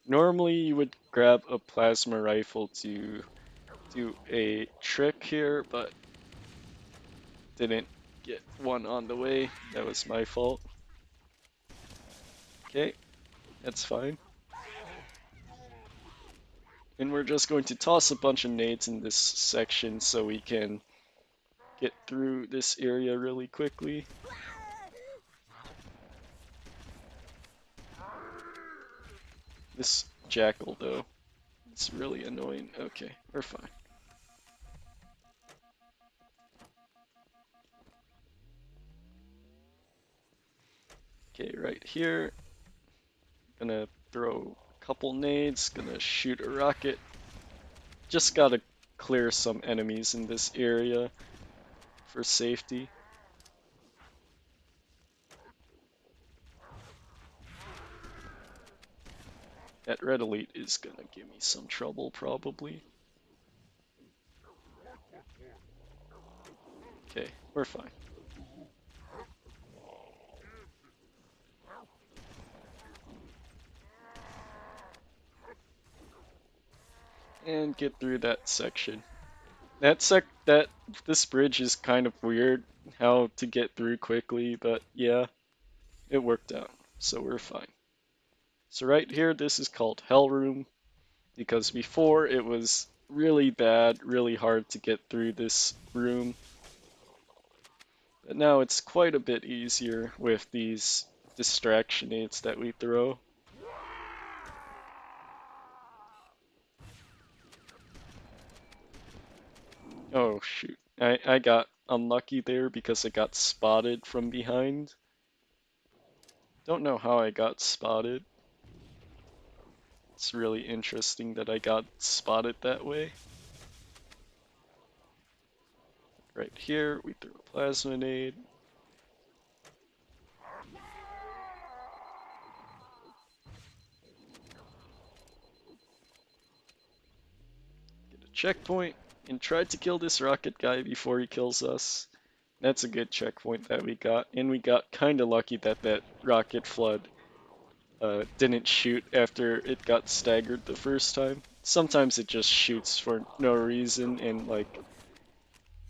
C: Normally you would grab a plasma rifle to do a trick here, but didn't get one on the way. That was my fault. Okay, that's fine. And we're just going to toss a bunch of nades in this section so we can get through this area really quickly. This jackal though, it's really annoying. Okay, we're fine. Okay, right here, gonna throw a couple nades, gonna shoot a rocket. Just gotta clear some enemies in this area for safety. That red elite is gonna give me some trouble probably. Okay, we're fine. And get through that section. This bridge is kind of weird how to get through quickly, but yeah, it worked out, so we're fine. So right here, this is called Hell Room, because before it was really bad, really hard to get through this room. But now it's quite a bit easier with these distraction aids that we throw. Oh shoot, I got unlucky there because I got spotted from behind. Don't know how I got spotted. It's really interesting that I got spotted that way. Right here, we threw a plasma nade. Get a checkpoint, and tried to kill this rocket guy before he kills us. That's a good checkpoint that we got, and we got kinda lucky that that rocket flood didn't shoot after it got staggered the first time. Sometimes it just shoots for no reason, and like,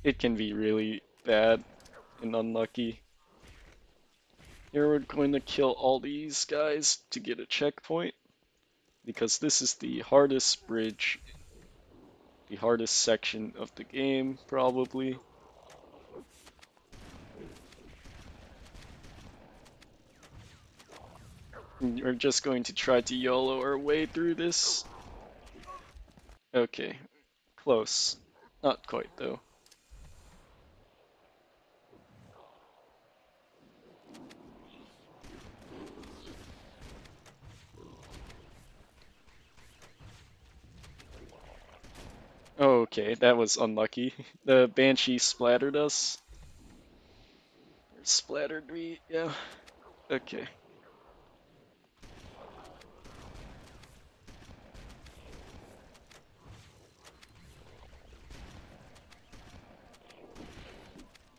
C: it can be really bad and unlucky. Here we're going to kill all these guys to get a checkpoint, because this is the hardest bridge, the hardest section of the game, probably. We're just going to try to YOLO our way through this. Okay, close. Not quite, though. Okay, that was unlucky. The Banshee splattered us. Or splattered me, yeah. Okay.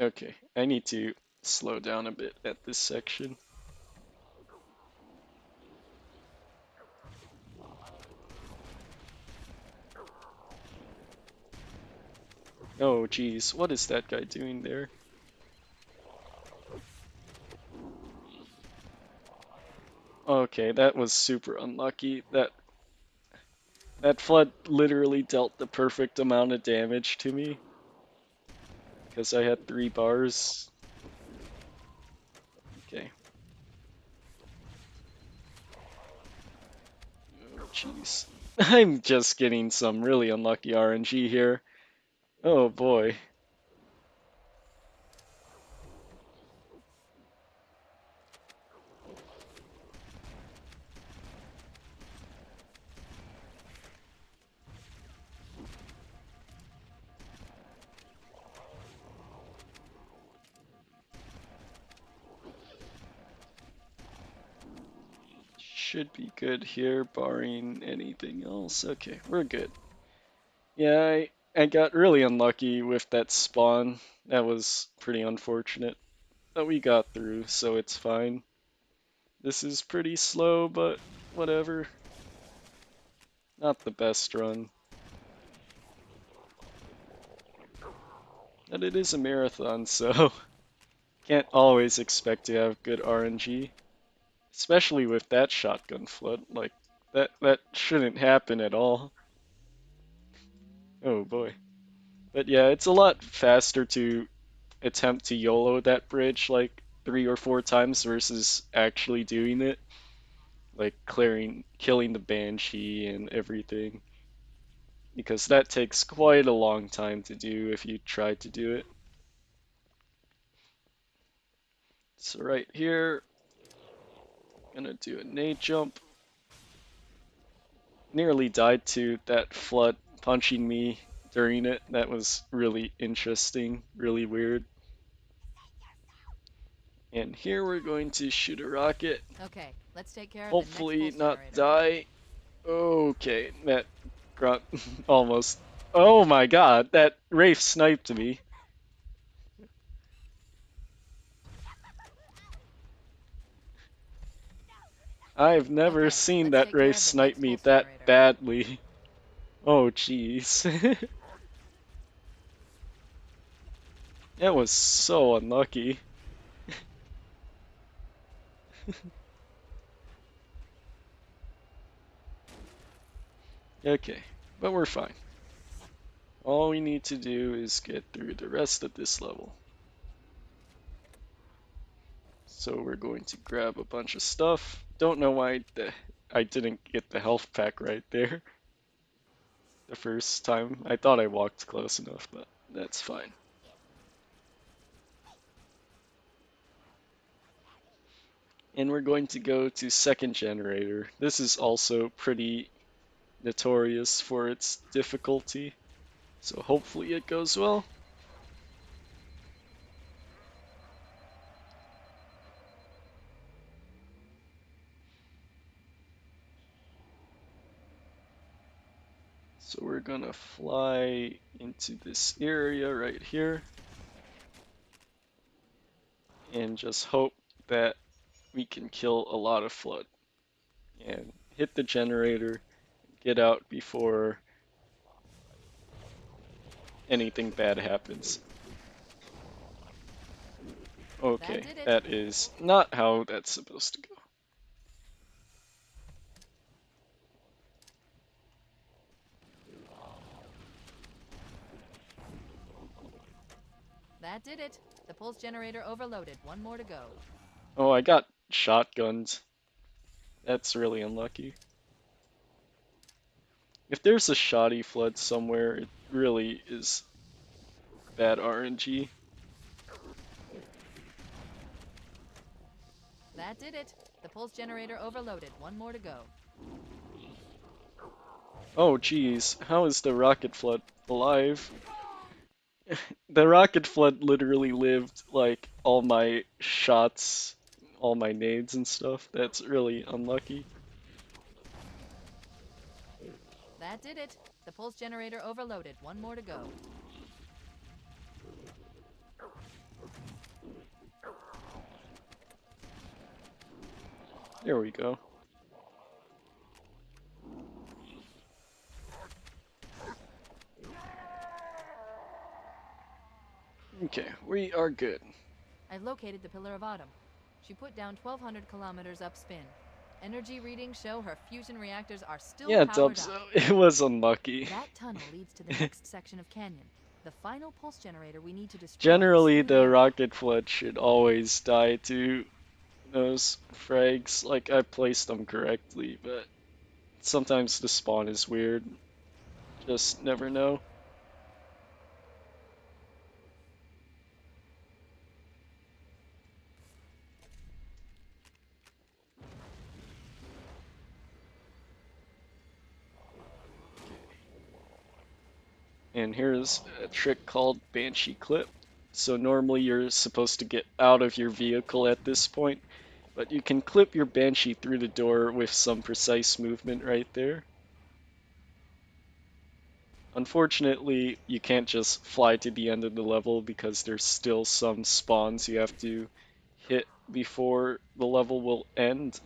C: Okay, I need to slow down a bit at this section. Oh geez, what is that guy doing there? Okay, that was super unlucky. That flood literally dealt the perfect amount of damage to me. Because I had 3 bars. Okay. Oh jeez. I'm just getting some really unlucky RNG here. Oh boy. Should be good here, barring anything else. Okay, we're good. Yeah, I got really unlucky with that spawn. That was pretty unfortunate. But we got through, so it's fine. This is pretty slow, but whatever. Not the best run. But it is a marathon, so can't always expect to have good RNG. Especially with that shotgun flood. Like, that shouldn't happen at all. Oh boy. But yeah, it's a lot faster to attempt to YOLO that bridge like 3 or 4 times versus actually doing it. Like killing the Banshee and everything. Because that takes quite a long time to do if you try to do it. So right here, gonna do a nade jump. Nearly died to that flood punching me during it. That was really interesting, really weird. And here we're going to shoot a rocket.
E: Okay, let's take care of the
C: Hopefully
E: next pulse
C: not
E: generator.
C: die. Okay, that grunt almost. Oh my god, that Wraith sniped me. I've never
E: Okay,
C: seen
E: let's
C: that
E: take care
C: Wraith
E: of the
C: snipe
E: next
C: me
E: pulse
C: that
E: generator.
C: badly. Oh jeez. That was so unlucky. Okay, but we're fine. All we need to do is get through the rest of this level. So we're going to grab a bunch of stuff. Don't know why I didn't get the health pack right there the first time. I thought I walked close enough, but that's fine. And we're going to go to second generator. This is also pretty notorious for its difficulty, so hopefully it goes well. So we're gonna fly into this area right here and just hope that we can kill a lot of flood and hit the generator, get out before anything bad happens. Okay, that is not how that's supposed to go.
E: That did it. The pulse generator overloaded. One more to go.
C: Oh, I got shotgunned. That's really unlucky. If there's a shoddy flood somewhere, it really is bad RNG.
E: That did it. The pulse generator overloaded. One more to go.
C: Oh geez, how is the rocket flood alive? The rocket flood literally lived like all my shots, all my nades and stuff. That's really unlucky.
E: That did it. The pulse generator overloaded. One more to go.
C: There we go. Okay, we are good.
E: I located the Pillar of Autumn. She put down 1,200 kilometers upspin. Energy readings show her fusion reactors are still
C: Yeah,
E: powered
C: Dubs,
E: up.
C: it was unlucky.
E: That tunnel leads to the next section of canyon. The final pulse generator we need to destroy.
C: Generally,
E: is through
C: the
E: there.
C: rocket flood should always die to those frags. Like, I placed them correctly, but sometimes the spawn is weird. Just never know. And here's a trick called Banshee Clip. So normally you're supposed to get out of your vehicle at this point, but you can clip your Banshee through the door with some precise movement right there. Unfortunately, you can't just fly to the end of the level because there's still some spawns you have to hit before the level will end.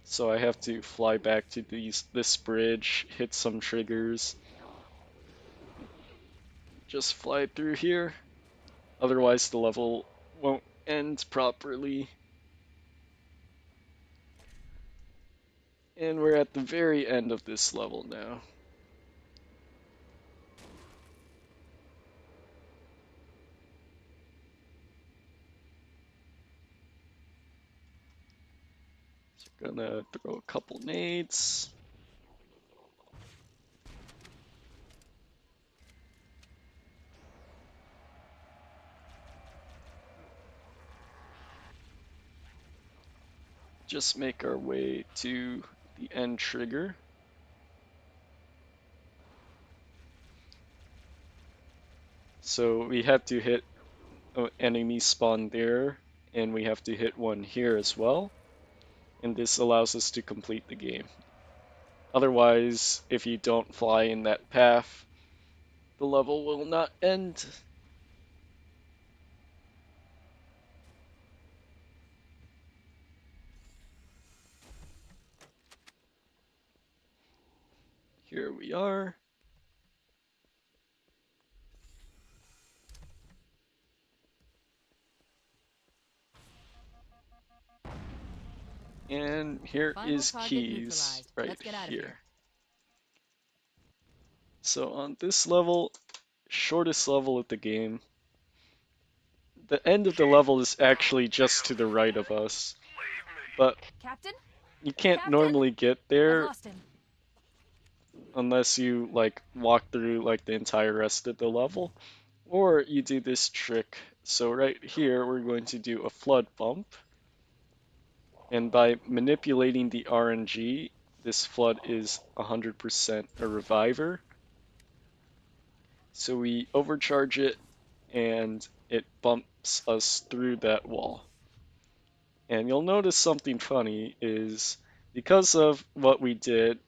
C: So I have to fly back to this bridge, hit some triggers, just fly through here. Otherwise the level won't end properly. And we're at the very end of this level now. So we're gonna throw a couple nades. Just make our way to the end trigger. So we have to hit an enemy spawn there, and we have to hit one here as well. And this allows us to complete the game. Otherwise, if you don't fly in that path, the level will not end. Here we are. And here
E: Final
C: is
E: target
C: keys
E: neutralized.
C: right
E: Let's get out of
C: here.
E: here.
C: So on this level, shortest level of the game, the end of the level is actually just to the right of us. But
E: Captain?
C: you can't
E: Captain?
C: normally get
E: I've
C: there
E: lost him.
C: unless you like walk through like the entire rest of the level, or you do this trick. So right here we're going to do a flood bump, and by manipulating the RNG, this flood is 100% a reviver. So we overcharge it and it bumps us through that wall. And you'll notice something funny is because of what we did,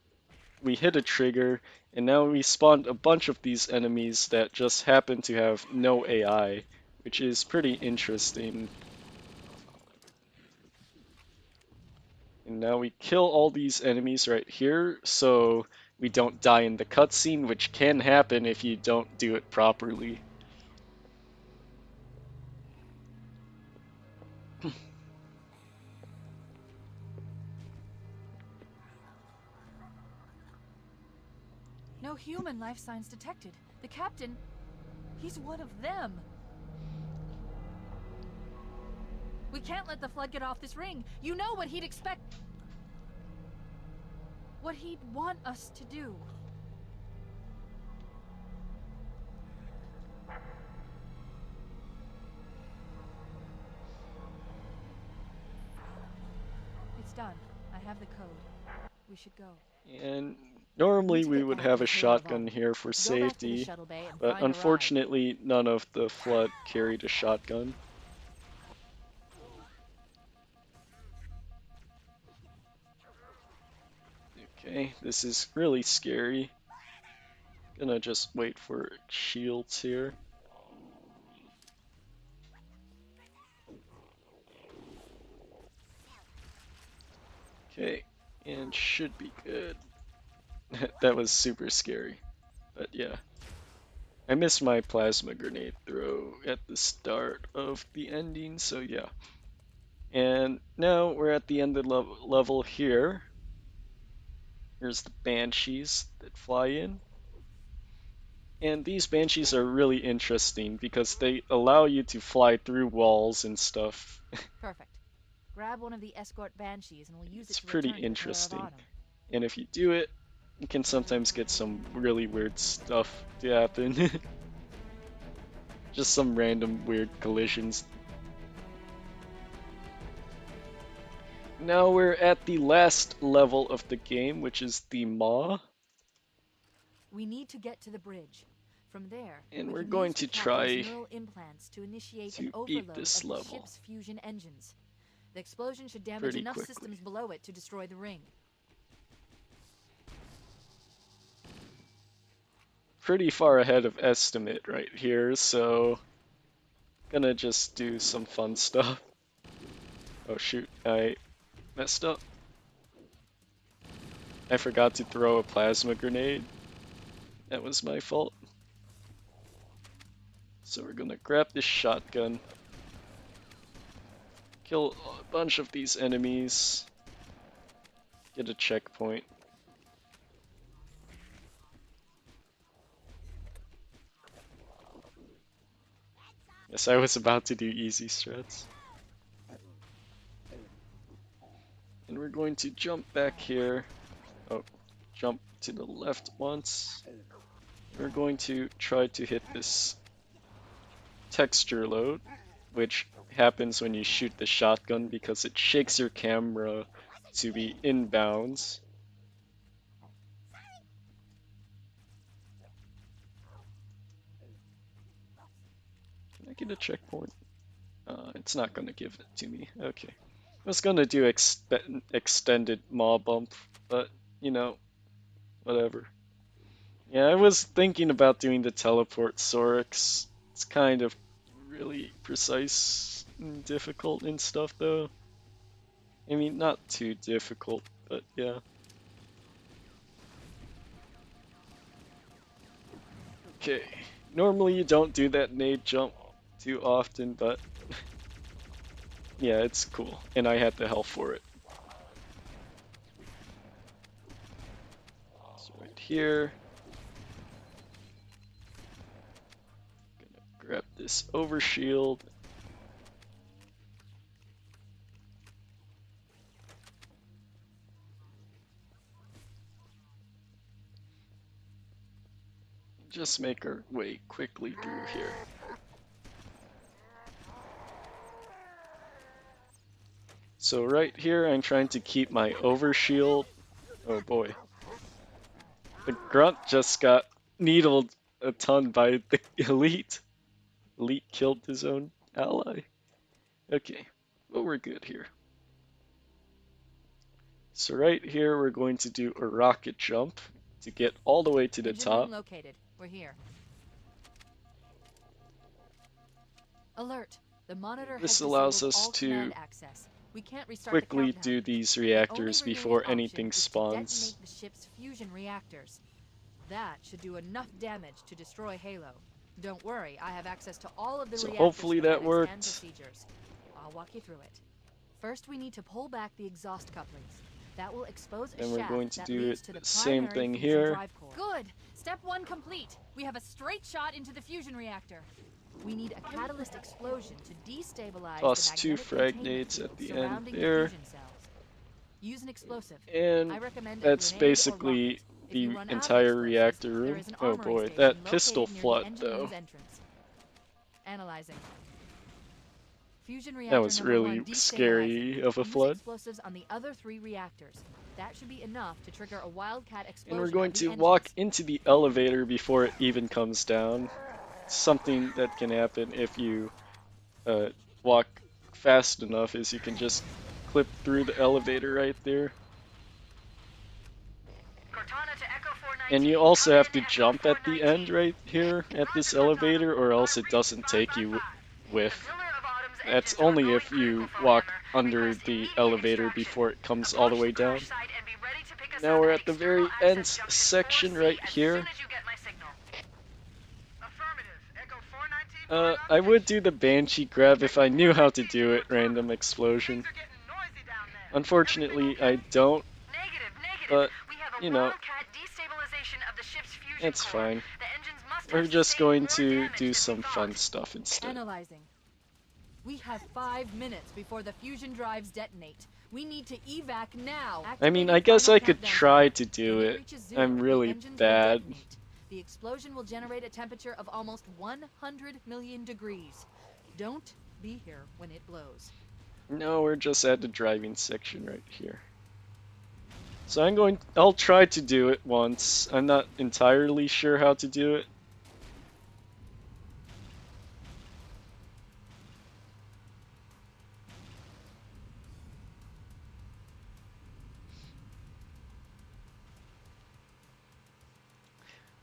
C: we hit a trigger, and now we spawned a bunch of these enemies that just happen to have no AI, which is pretty interesting. And now we kill all these enemies right here, so we don't die in the cutscene, which can happen if you don't do it properly.
E: No human life signs detected. The captain, he's one of them. We can't let the flood get off this ring. You know what he'd expect. what he'd want us to do. It's done. I have the code. We should go.
C: And normally
E: to
C: we
E: get
C: would
E: back
C: have
E: to
C: a
E: Halo
C: shotgun
E: Vault.
C: here for
E: Go back to the
C: safety,
E: shuttle bay and
C: but
E: find a ride.
C: unfortunately none of the flood carried a shotgun. Okay, this is really scary. Gonna just wait for shields here. Okay, and should be good. That was super scary, but yeah. I missed my plasma grenade throw at the start of the ending, so yeah. And now we're at the end of the level here. Here's the Banshees that fly in. And these Banshees are really interesting because they allow you to fly through walls and stuff.
E: Perfect. Grab one of the escort Banshees and we'll use
C: It's
E: it to
C: pretty
E: return to the
C: interesting.
E: Flare of Autumn.
C: And if you do it, you can sometimes get some really weird stuff to happen. Just some random weird collisions. Now we're at the last level of the game, which is the Maw.
E: We need to get to the bridge. From there,
C: And
E: we
C: we're
E: can
C: going
E: use
C: to
E: the captain's
C: try
E: neural implants to initiate
C: to
E: an
C: beat
E: overload
C: this
E: of the
C: level
E: ship's fusion engines. The explosion should damage
C: pretty
E: enough
C: quickly.
E: systems below it to destroy the ring.
C: Pretty far ahead of estimate right here, so gonna just do some fun stuff. Oh shoot, I messed up. I forgot to throw a plasma grenade. That was my fault. So we're gonna grab this shotgun, kill a bunch of these enemies, get a checkpoint. Yes, I was about to do easy strats. And we're going to jump back here. Oh, jump to the left once. We're going to try to hit this texture load, which happens when you shoot the shotgun because it shakes your camera to be inbounds. Can I get a checkpoint? It's not going to give it to me. Okay. I was going to do extended maw bump, but, you know, whatever. Yeah, I was thinking about doing the teleport Sorix. It's kind of really precise and difficult and stuff, though. I mean, not too difficult, but yeah. Okay, normally you don't do that nade jump too often, but yeah, it's cool, and I had the health for it. So right here, gonna grab this overshield. Just make our way quickly through here. So right here, I'm trying to keep my overshield. Oh boy. The grunt just got needled a ton by the elite. Elite killed his own ally. Okay, but we're good here. So right here, we're going to do a rocket jump to get all the way to the
E: Engine room
C: top.
E: located. We're here. Alert. The monitor
C: This
E: has
C: allows
E: disabled
C: us
E: all
C: to
E: command access. We can't restart
C: quickly
E: the countdown.
C: do these
E: The
C: reactors
E: only
C: before
E: remaining
C: anything
E: option is to
C: spawns.
E: detonate the ship's fusion reactors. That should do enough damage to destroy Halo. Don't worry, I have access to all of the
C: So
E: reactor
C: hopefully that
E: schematics
C: worked.
E: and procedures. I'll walk you through it. First, we need to pull back the exhaust couplings. That will expose a
C: And we're
E: shaft
C: going to
E: that
C: do
E: leads
C: it
E: to the
C: the same
E: primary
C: thing
E: fusion
C: here.
E: drive core. Good. Step 1 complete. We have a straight shot into the fusion reactor. We need a catalyst explosion to destabilize
C: Toss
E: the
C: two
E: magnetic
C: frag
E: containment
C: nades
E: field
C: at the end
E: surrounding
C: there.
E: the fusion cells. Use an explosive.
C: And
E: I recommend a
C: that's
E: grenade or
C: basically
E: rocket. If
C: the
E: you run out of
C: entire
E: explosives,
C: reactor
E: there
C: room.
E: is an
C: Oh
E: armory
C: boy,
E: station
C: that
E: located
C: pistol
E: near the
C: flood
E: engine
C: though.
E: room's entrance. Analyzing. Fusion reactor
C: That was
E: number 1
C: really
E: destabilizing.
C: scary of a
E: Use
C: flood.
E: explosives on the other 3 reactors. That should be enough to trigger a wildcat explosion.
C: And we're going
E: of the
C: to
E: engines.
C: walk into the elevator before it even comes down. Something that can happen if you walk fast enough is you can just clip through the elevator right there.
G: Cortana to Echo 419.
C: And you also
G: Come
C: have
G: in,
C: to
G: Echo
C: jump at the
G: 419.
C: end right here at this
G: Roger,
C: elevator,
G: Cortana.
C: or else
G: Log
C: it doesn't take you
G: 555.
C: with.
G: The Pillar of Autumn's
C: That's
G: engines are
C: only
G: going
C: if you
G: critical,
C: walk
G: Foehammer.
C: under
G: Request
C: the
G: immediate
C: elevator
G: extraction.
C: before it comes all the
G: Approach
C: way
G: the
C: down.
G: crash site and be ready to pick us
C: Now
G: up
C: we're
G: at
C: at the
G: external
C: very
G: access
C: end
G: junction
C: section
G: 4C
C: right
G: as
C: here.
G: soon as you get my signal. Affirmative. Echo 419 pulling up
C: I would
G: station.
C: do the Banshee grab if I knew how to do it, random explosion.
G: Things are getting noisy down there.
C: Unfortunately,
G: Everything
C: I don't,
G: Negative, negative.
C: but,
G: We have a
C: you know,
G: wildcat destabilization of the ship's fusion
C: it's
G: core.
C: fine.
G: The engines must
C: We're
G: have
C: just
G: sustained
C: going
G: more
C: to
G: damage
C: do
G: than
C: some
G: we
C: fun
G: thought.
C: stuff instead.
E: Analyzing. We have 5 minutes before the fusion drives detonate. We need to evac now.
C: I mean, I
E: Activating
C: guess
E: final
C: I could
E: countdown
C: try
E: timer.
C: to do
E: When
C: it.
E: reaches 0,
C: I'm
E: the
C: really
E: engines will
C: bad.
E: detonate. The explosion will generate a temperature of almost 100 million degrees. Don't be here when it blows.
C: No, we're just at the driving section right here. So I'll try to do it once. I'm not entirely sure how to do it.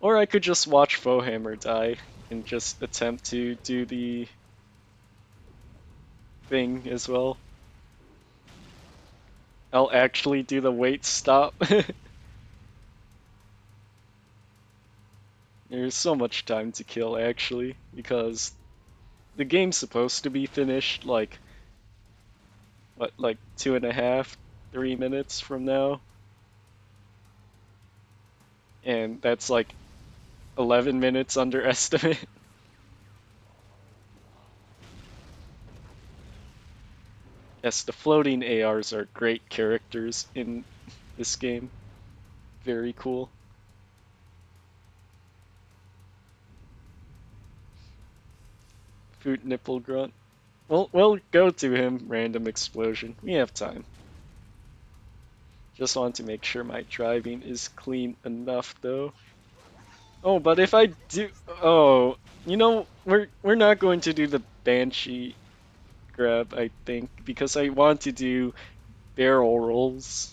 C: Or I could just watch Foehammer die and just attempt to do the thing as well. I'll actually do the wait stop. There's so much time to kill actually, because the game's supposed to be finished like, what, like 2.5, 3 minutes from now? And that's like 11 minutes under estimate. Yes, the floating ARs are great characters in this game. Very cool. Food nipple grunt. Well, we'll go to him, random explosion. We have time. Just want to make sure my driving is clean enough though. Oh, but if I do, oh, you know, we're not going to do the Banshee grab, I think, because I want to do barrel rolls.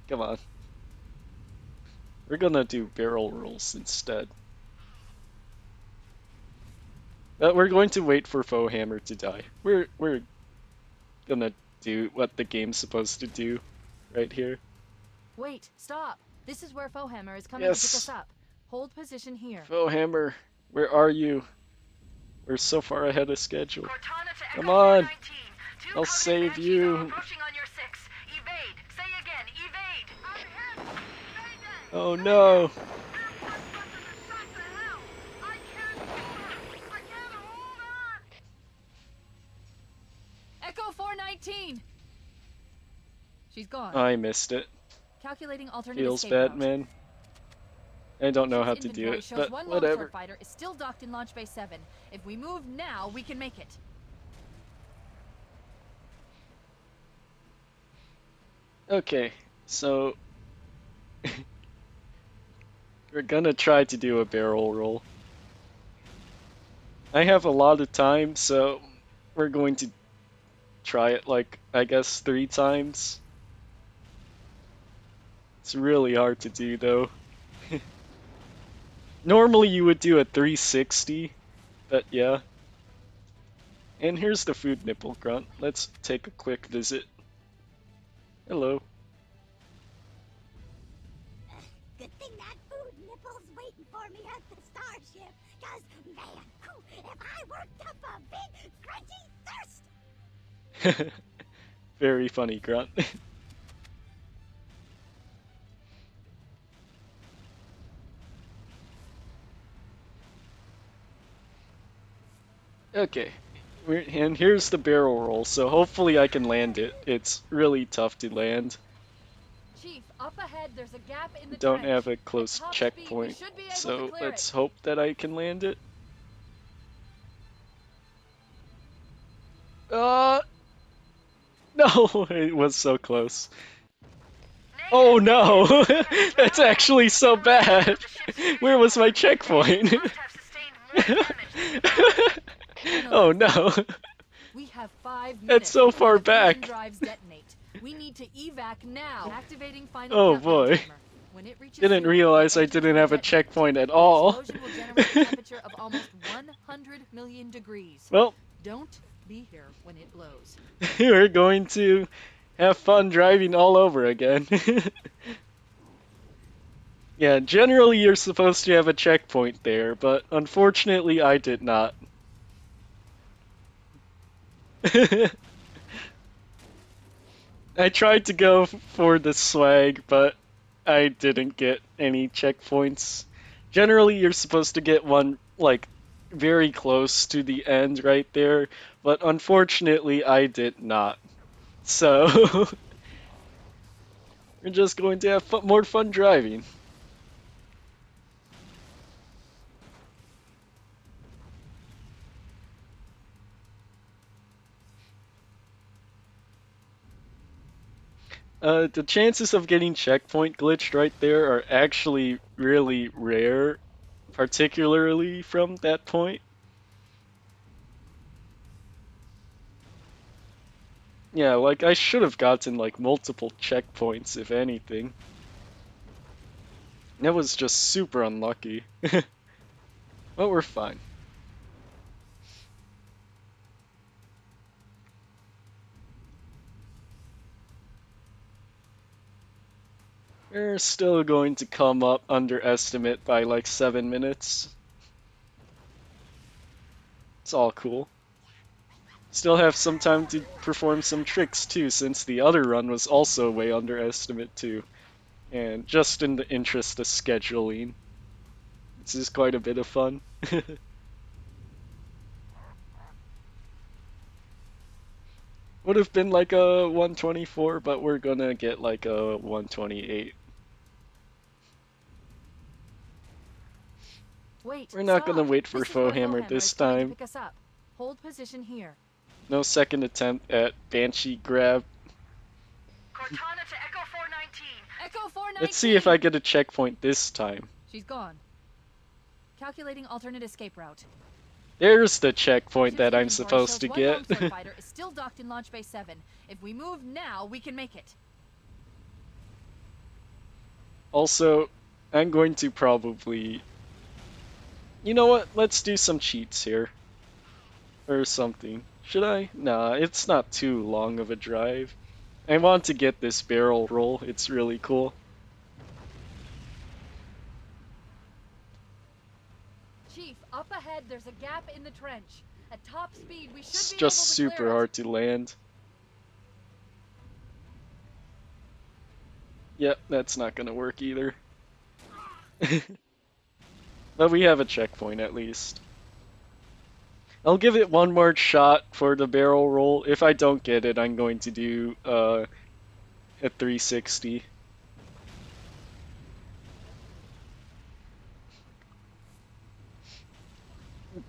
C: Come on. We're gonna do barrel rolls instead. But we're going to wait for Foehammer to die. We're gonna do what the game's supposed to do right here.
E: Wait, stop. This is where Foehammer is coming to pick us up. Hold position here.
C: Foehammer, where are you? We're so far ahead of schedule.
G: Cortana to
C: Come
G: Echo
C: on.
G: 419. Two
C: I'll
G: Covenant
C: save
G: Banshees
C: you.
G: are approaching on your 6. Evade. Say again, evade. I'm hit. Mayday.
C: Oh no.
E: Echo 419! She's gone.
C: I missed it.
E: Calculating alternate
C: Feels
E: escape
C: bad,
E: route.
C: man. I don't know how to do
E: Inventory
C: it,
E: shows
C: but
E: one
C: whatever.
E: longsword fighter is still docked in Launch Bay 7. If we move now, we can make it.
C: Okay, so we're gonna try to do a barrel roll. I have a lot of time, so we're going to try it like, I guess, 3 times. It's really hard to do though. Normally you would do a 360, but yeah. And here's the food nipple grunt. Let's take a quick visit. Hello.
J: Good thing that food nipple's waiting for me at the starship, cause man, if I worked up a big crunchy thirst.
C: Very funny grunt. Okay, And here's the barrel roll, so hopefully I can land it. It's really tough to land.
E: Chief, up ahead, there's a gap in the
C: Don't
E: trench.
C: have a
E: At
C: close
E: top speed, we
C: checkpoint,
E: should be able to
C: so
E: clear
C: let's
E: it.
C: hope that I can land it. No, it was so close. Oh no, that's actually so bad. Where was my checkpoint? Oh no.
E: We have 5 minutes.
C: That's so
E: before
C: far
E: the fusion
C: back.
E: drives detonate. We need to evac now. Activating final
C: Oh
E: countdown
C: boy.
E: timer. When it reaches
C: Didn't
E: zero,
C: realize
E: the
C: I
E: engines
C: didn't
E: will
C: have a
E: detonate.
C: checkpoint at
E: The
C: all.
E: explosion will generate a temperature of almost 100 million degrees.
C: Well,
E: Don't be here when it blows.
C: we're going to have fun driving all over again. Yeah, generally you're supposed to have a checkpoint there, but unfortunately I did not. I tried to go for the swag, but I didn't get any checkpoints. Generally you're supposed to get one, like, very close to the end right there, but unfortunately I did not. So, we're just going to have more fun driving. The chances of getting checkpoint glitched right there are actually really rare, particularly from that point. Yeah, like I should have gotten like multiple checkpoints if anything. That was just super unlucky. But we're fine. We're still going to come up under estimate by like 7 minutes. It's all cool. Still have some time to perform some tricks too, since the other run was also way under estimate too. And just in the interest of scheduling, this is quite a bit of fun. Would have been like a 124, but we're gonna get like a 128.
E: Wait,
C: We're not
E: stop.
C: gonna wait for
E: This is where
C: Fohammer
E: Fohammer
C: this
E: is coming to
C: time.
E: pick us up. Hold position here.
C: No second attempt at Banshee grab.
G: Cortana to Echo 419.
E: Echo 419.
C: Let's see if I get a checkpoint this time.
E: She's gone. Calculating alternate escape route.
C: There's the checkpoint
E: Ship's
C: that I'm
E: inventory
C: supposed to
E: shows one
C: get.
E: longsword fighter is still docked in Launch Bay 7. If we move now, we can make it.
C: Also, I'm going to probably... You know what? Let's do some cheats here. Or something. Should I? Nah, it's not too long of a drive. I want to get this barrel roll. It's really cool.
E: Chief, up ahead, there's a gap in the trench. At top speed, we should
C: It's
E: be
C: just
E: able to
C: super
E: clear
C: hard to land. Yep, that's not gonna work either. But we have a checkpoint at least. I'll give it one more shot for the barrel roll. If I don't get it, I'm going to do a 360.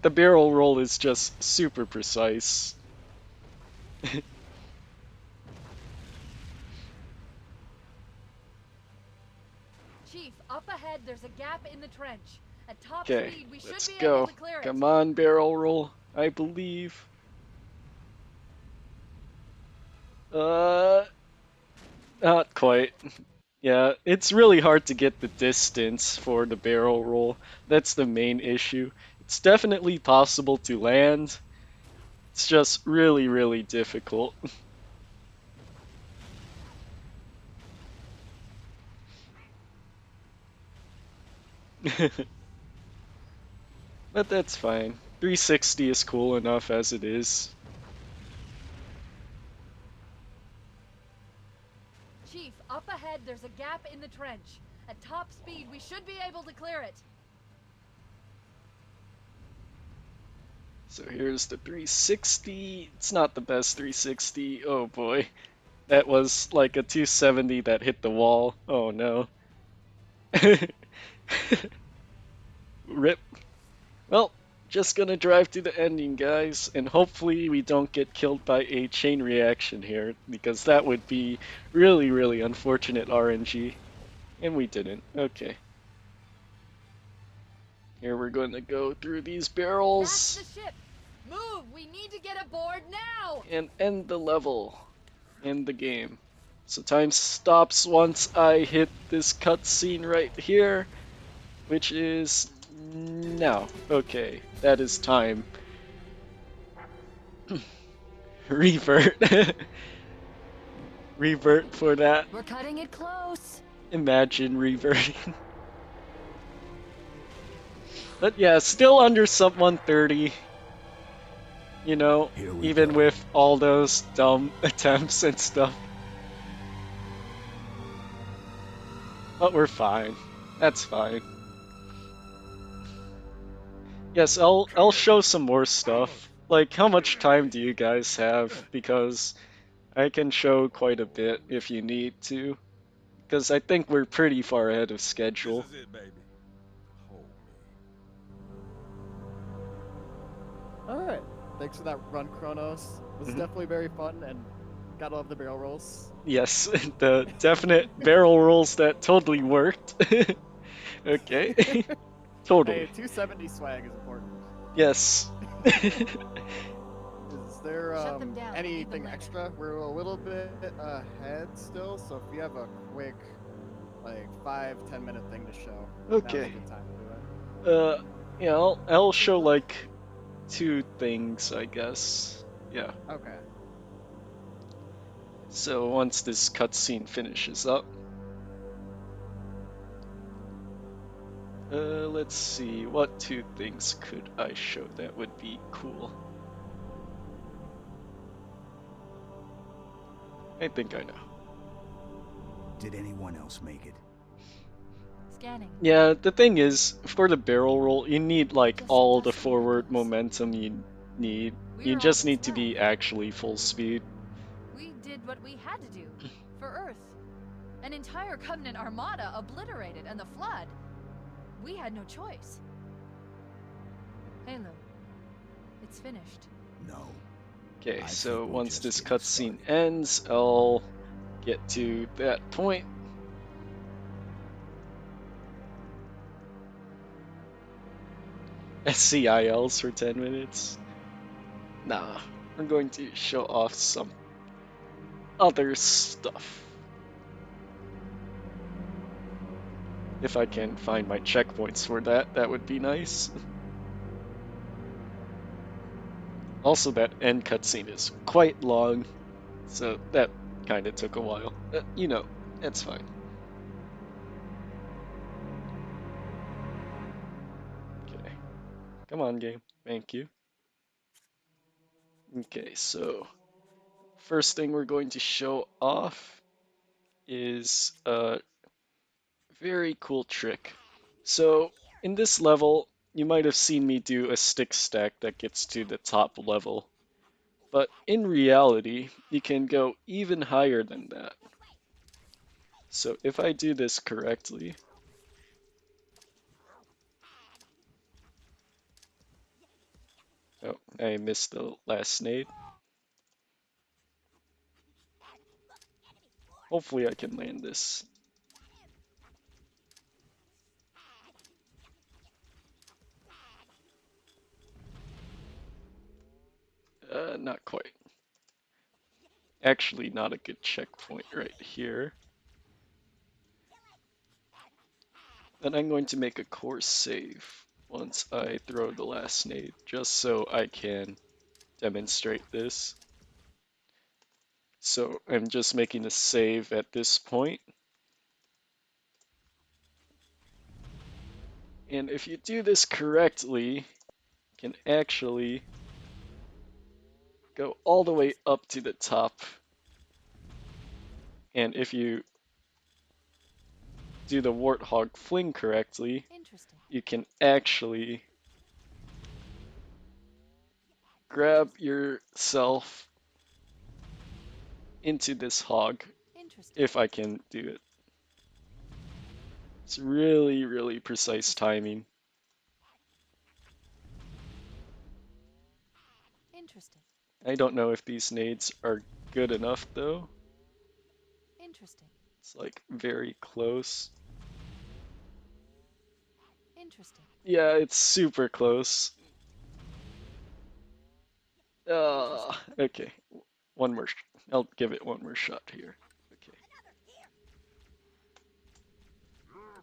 C: The barrel roll is just super precise.
E: Chief, up ahead, there's a gap in the trench. At top
C: Okay,
E: speed, we should
C: let's
E: be
C: go.
E: able to clear it.
C: Come on, barrel roll. I believe. Not quite. Yeah, it's really hard to get the distance for the barrel roll. That's the main issue. It's definitely possible to land. It's just really, really difficult. But that's fine. 360 is cool enough as it is.
E: Chief, up ahead, there's a gap in the trench. At top speed, we should be able to clear it.
C: So here's the 360. It's not the best 360. Oh boy. That was like a 270 that hit the wall. Oh no. Rip. Well, just gonna drive to the ending, guys, and hopefully we don't get killed by a chain reaction here, because that would be really, really unfortunate RNG. And we didn't. Okay. Here we're going to go through these barrels.
E: That's the ship. Move! We need to get aboard now!
C: And end the level. End the game. So time stops once I hit this cutscene right here, which is now. Okay, that is time. Revert. Revert for that.
E: We're cutting it close.
C: Imagine reverting. But yeah, still under sub 130. You know, even with all those dumb attempts and stuff. But we're fine. That's fine. Yes, I'll show some more stuff. Like, how much time do you guys have? Because I can show quite a bit if you need to. Because I think we're pretty far ahead of schedule.
D: This is it, baby. Hold me.
B: Alright. Thanks for that run, Chronos. It was definitely very fun, and gotta love the barrel rolls.
C: Yes, the definite barrel rolls that totally worked. Okay. Totally.
B: Hey, 270 swag is important.
C: Yes.
B: Is there
E: Shut them down.
B: anything extra? We're a little bit ahead still, so if you have a quick, like 5-10 minute thing to show, now's a
C: Okay.
B: good time to do it.
C: Yeah, I'll show like 2 things, I guess. Yeah.
B: Okay.
C: So once this cutscene finishes up, let's see, what 2 things could I show that would be cool? I think I know.
I: Did anyone else make it?
E: Scanning.
C: Yeah, the thing is, for the barrel roll, you need like all the forward momentum you need. You just need to be actually full speed.
E: We did what we had to do. For Earth. An entire Covenant armada obliterated, and the Flood. We had no choice. Halo. It's finished.
I: No.
C: Okay,
I: I
C: so
I: think we're
C: once
I: just
C: this
I: getting
C: cutscene ends, I'll get to that point. SCILs for 10 minutes? Nah, we're going to show off some other stuff. If I can find my checkpoints for that, that would be nice. Also, that end cutscene is quite long, so that kinda took a while. You know, that's fine. Okay. Come on, game. Thank you. Okay, so first thing we're going to show off is a very cool trick. So in this level, you might have seen me do a stick stack that gets to the top level. But in reality, you can go even higher than that. So if I do this correctly, oh, I missed the last nade. Hopefully I can land this. Not quite. Actually, not a good checkpoint right here. Then I'm going to make a course save once I throw the last nade, just so I can demonstrate this. So I'm just making a save at this point. And if you do this correctly, you can actually go all the way up to the top. And if you do the Warthog fling correctly, you can actually grab yourself into this hog
E: Interesting.
C: if I can do it. It's really, really precise timing.
E: Interesting.
C: I don't know if these nades are good enough though.
E: Interesting.
C: It's like very close.
E: Interesting.
C: Yeah, it's super close. Okay. One more. I'll give it one more shot here. Okay.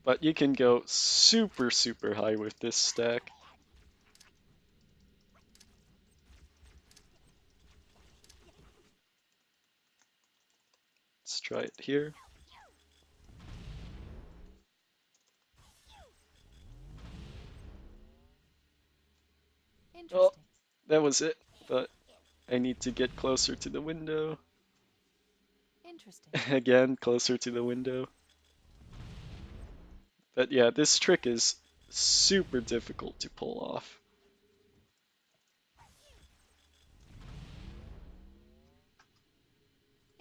C: But you can go super, super high with this stack. Let's try it here. Oh,
E: Interesting.
C: that was it. But I need to get closer to the window.
E: Interesting.
C: Again, closer to the window. But yeah, this trick is super difficult to pull off.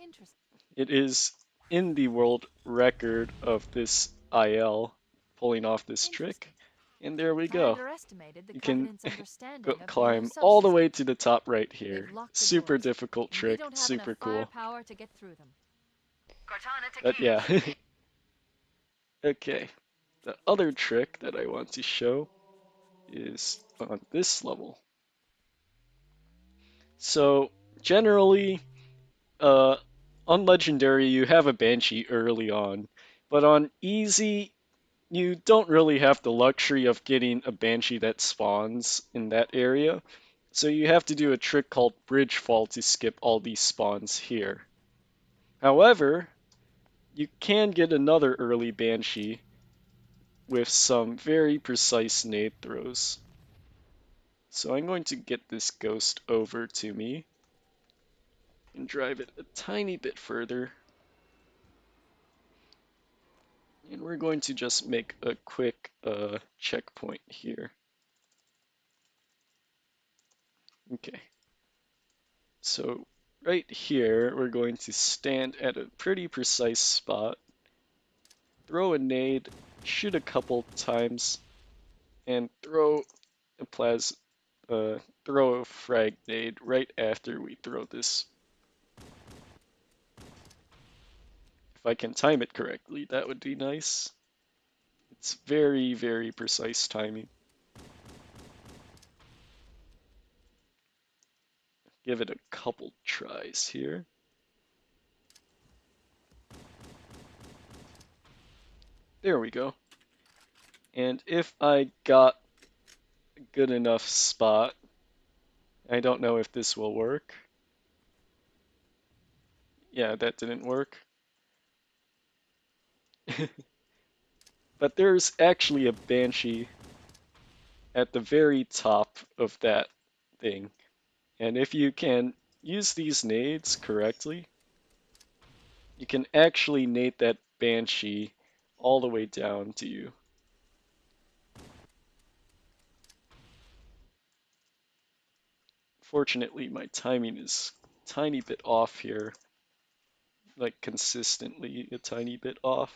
E: Interesting.
C: It is in the world record of this IL pulling off this trick. And there we
E: I
C: go.
E: underestimated the
C: You can
E: Covenant's understanding of
C: climb
E: Halo
C: all the way
E: subsystems.
C: to the top right here.
E: They've locked the
C: Super
E: doors,
C: difficult
E: and we
C: trick,
E: don't have
C: super
E: enough
C: cool.
E: firepower to get through them.
G: Cortana to
C: But
G: key.
C: yeah. Okay. The other trick that I want to show is on this level. So generally, on Legendary you have a Banshee early on, but on Easy you don't really have the luxury of getting a Banshee that spawns in that area. So you have to do a trick called Bridge Fall to skip all these spawns here. However, you can get another early Banshee with some very precise nade throws. So I'm going to get this ghost over to me and drive it a tiny bit further. And we're going to just make a quick checkpoint here. Okay. So right here, we're going to stand at a pretty precise spot, throw a nade, shoot a couple times, and throw a frag nade right after we throw this. If I can time it correctly, that would be nice. It's very, very precise timing. Give it a couple tries here. There we go. And if I got a good enough spot, I don't know if this will work. Yeah, that didn't work. But there's actually a Banshee at the very top of that thing. And if you can use these nades correctly, you can actually nade that Banshee all the way down to you. Fortunately, my timing is a tiny bit off here. Like consistently a tiny bit off.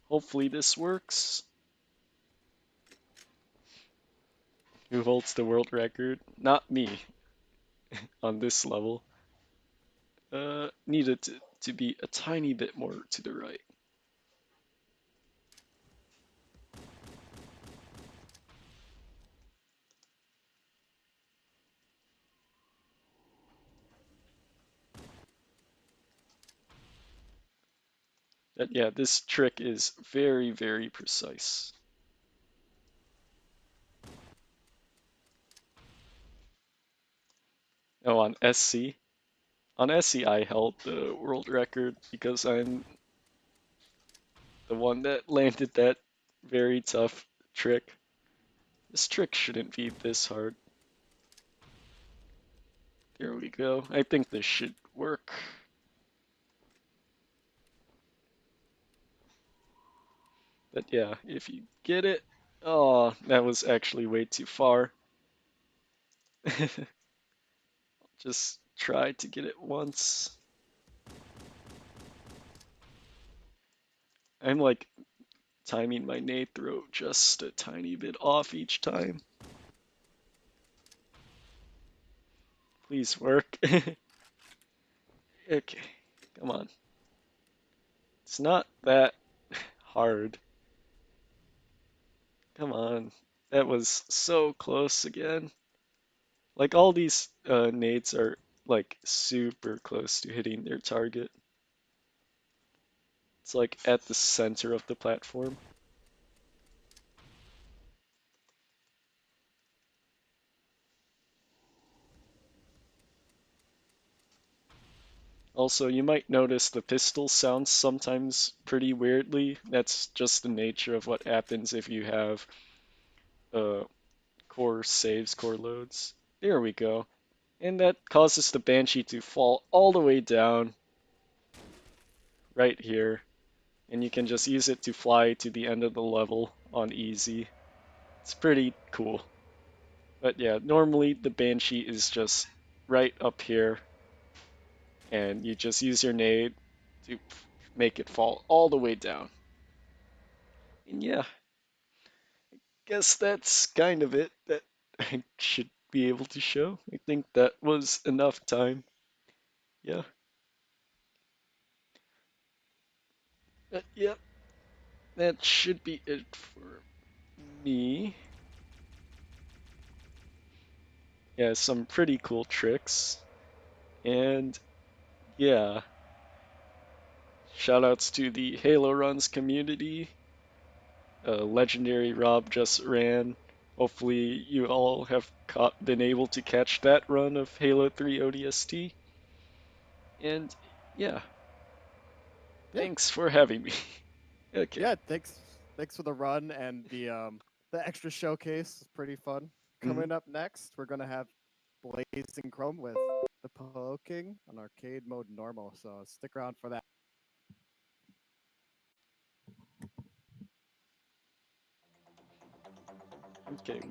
C: Hopefully this works. Who holds the world record? Not me on this level. Needed to be a tiny bit more to the right. But yeah, this trick is very, very precise. Oh, on SC? On SC I held the world record because I'm the one that landed that very tough trick. This trick shouldn't be this hard. There we go. I think this should work. But yeah, if you get it, Oh, that was actually way too far. Just try to get it once. I'm like timing my nade throw just a tiny bit off each time. Please work. Okay, come on. It's not that hard. Come on. That was so close again. Like all these nades are like super close to hitting their target. It's like at the center of the platform. Also, you might notice the pistol sounds sometimes pretty weirdly. That's just the nature of what happens if you have core saves, core loads. There we go. And that causes the Banshee to fall all the way down right here. And you can just use it to fly to the end of the level on easy. It's pretty cool. But yeah, normally the Banshee is just right up here. And you just use your nade to make it fall all the way down. And yeah, guess that's kind of it that I should be able to show. I think that was enough time. Yeah. But yep, that should be it for me. Yeah, some pretty cool tricks. And yeah, shoutouts to the Halo Runs community. Legendary Rob just ran. Hopefully you all have been able to catch that run of Halo 3 ODST. And yeah, thanks for having me. Okay.
B: Yeah, thanks for the run and the extra showcase. It's pretty fun. Coming up next, we're gonna have Blazing Chrome with the poking on arcade mode normal. So stick around for that.
C: Okay,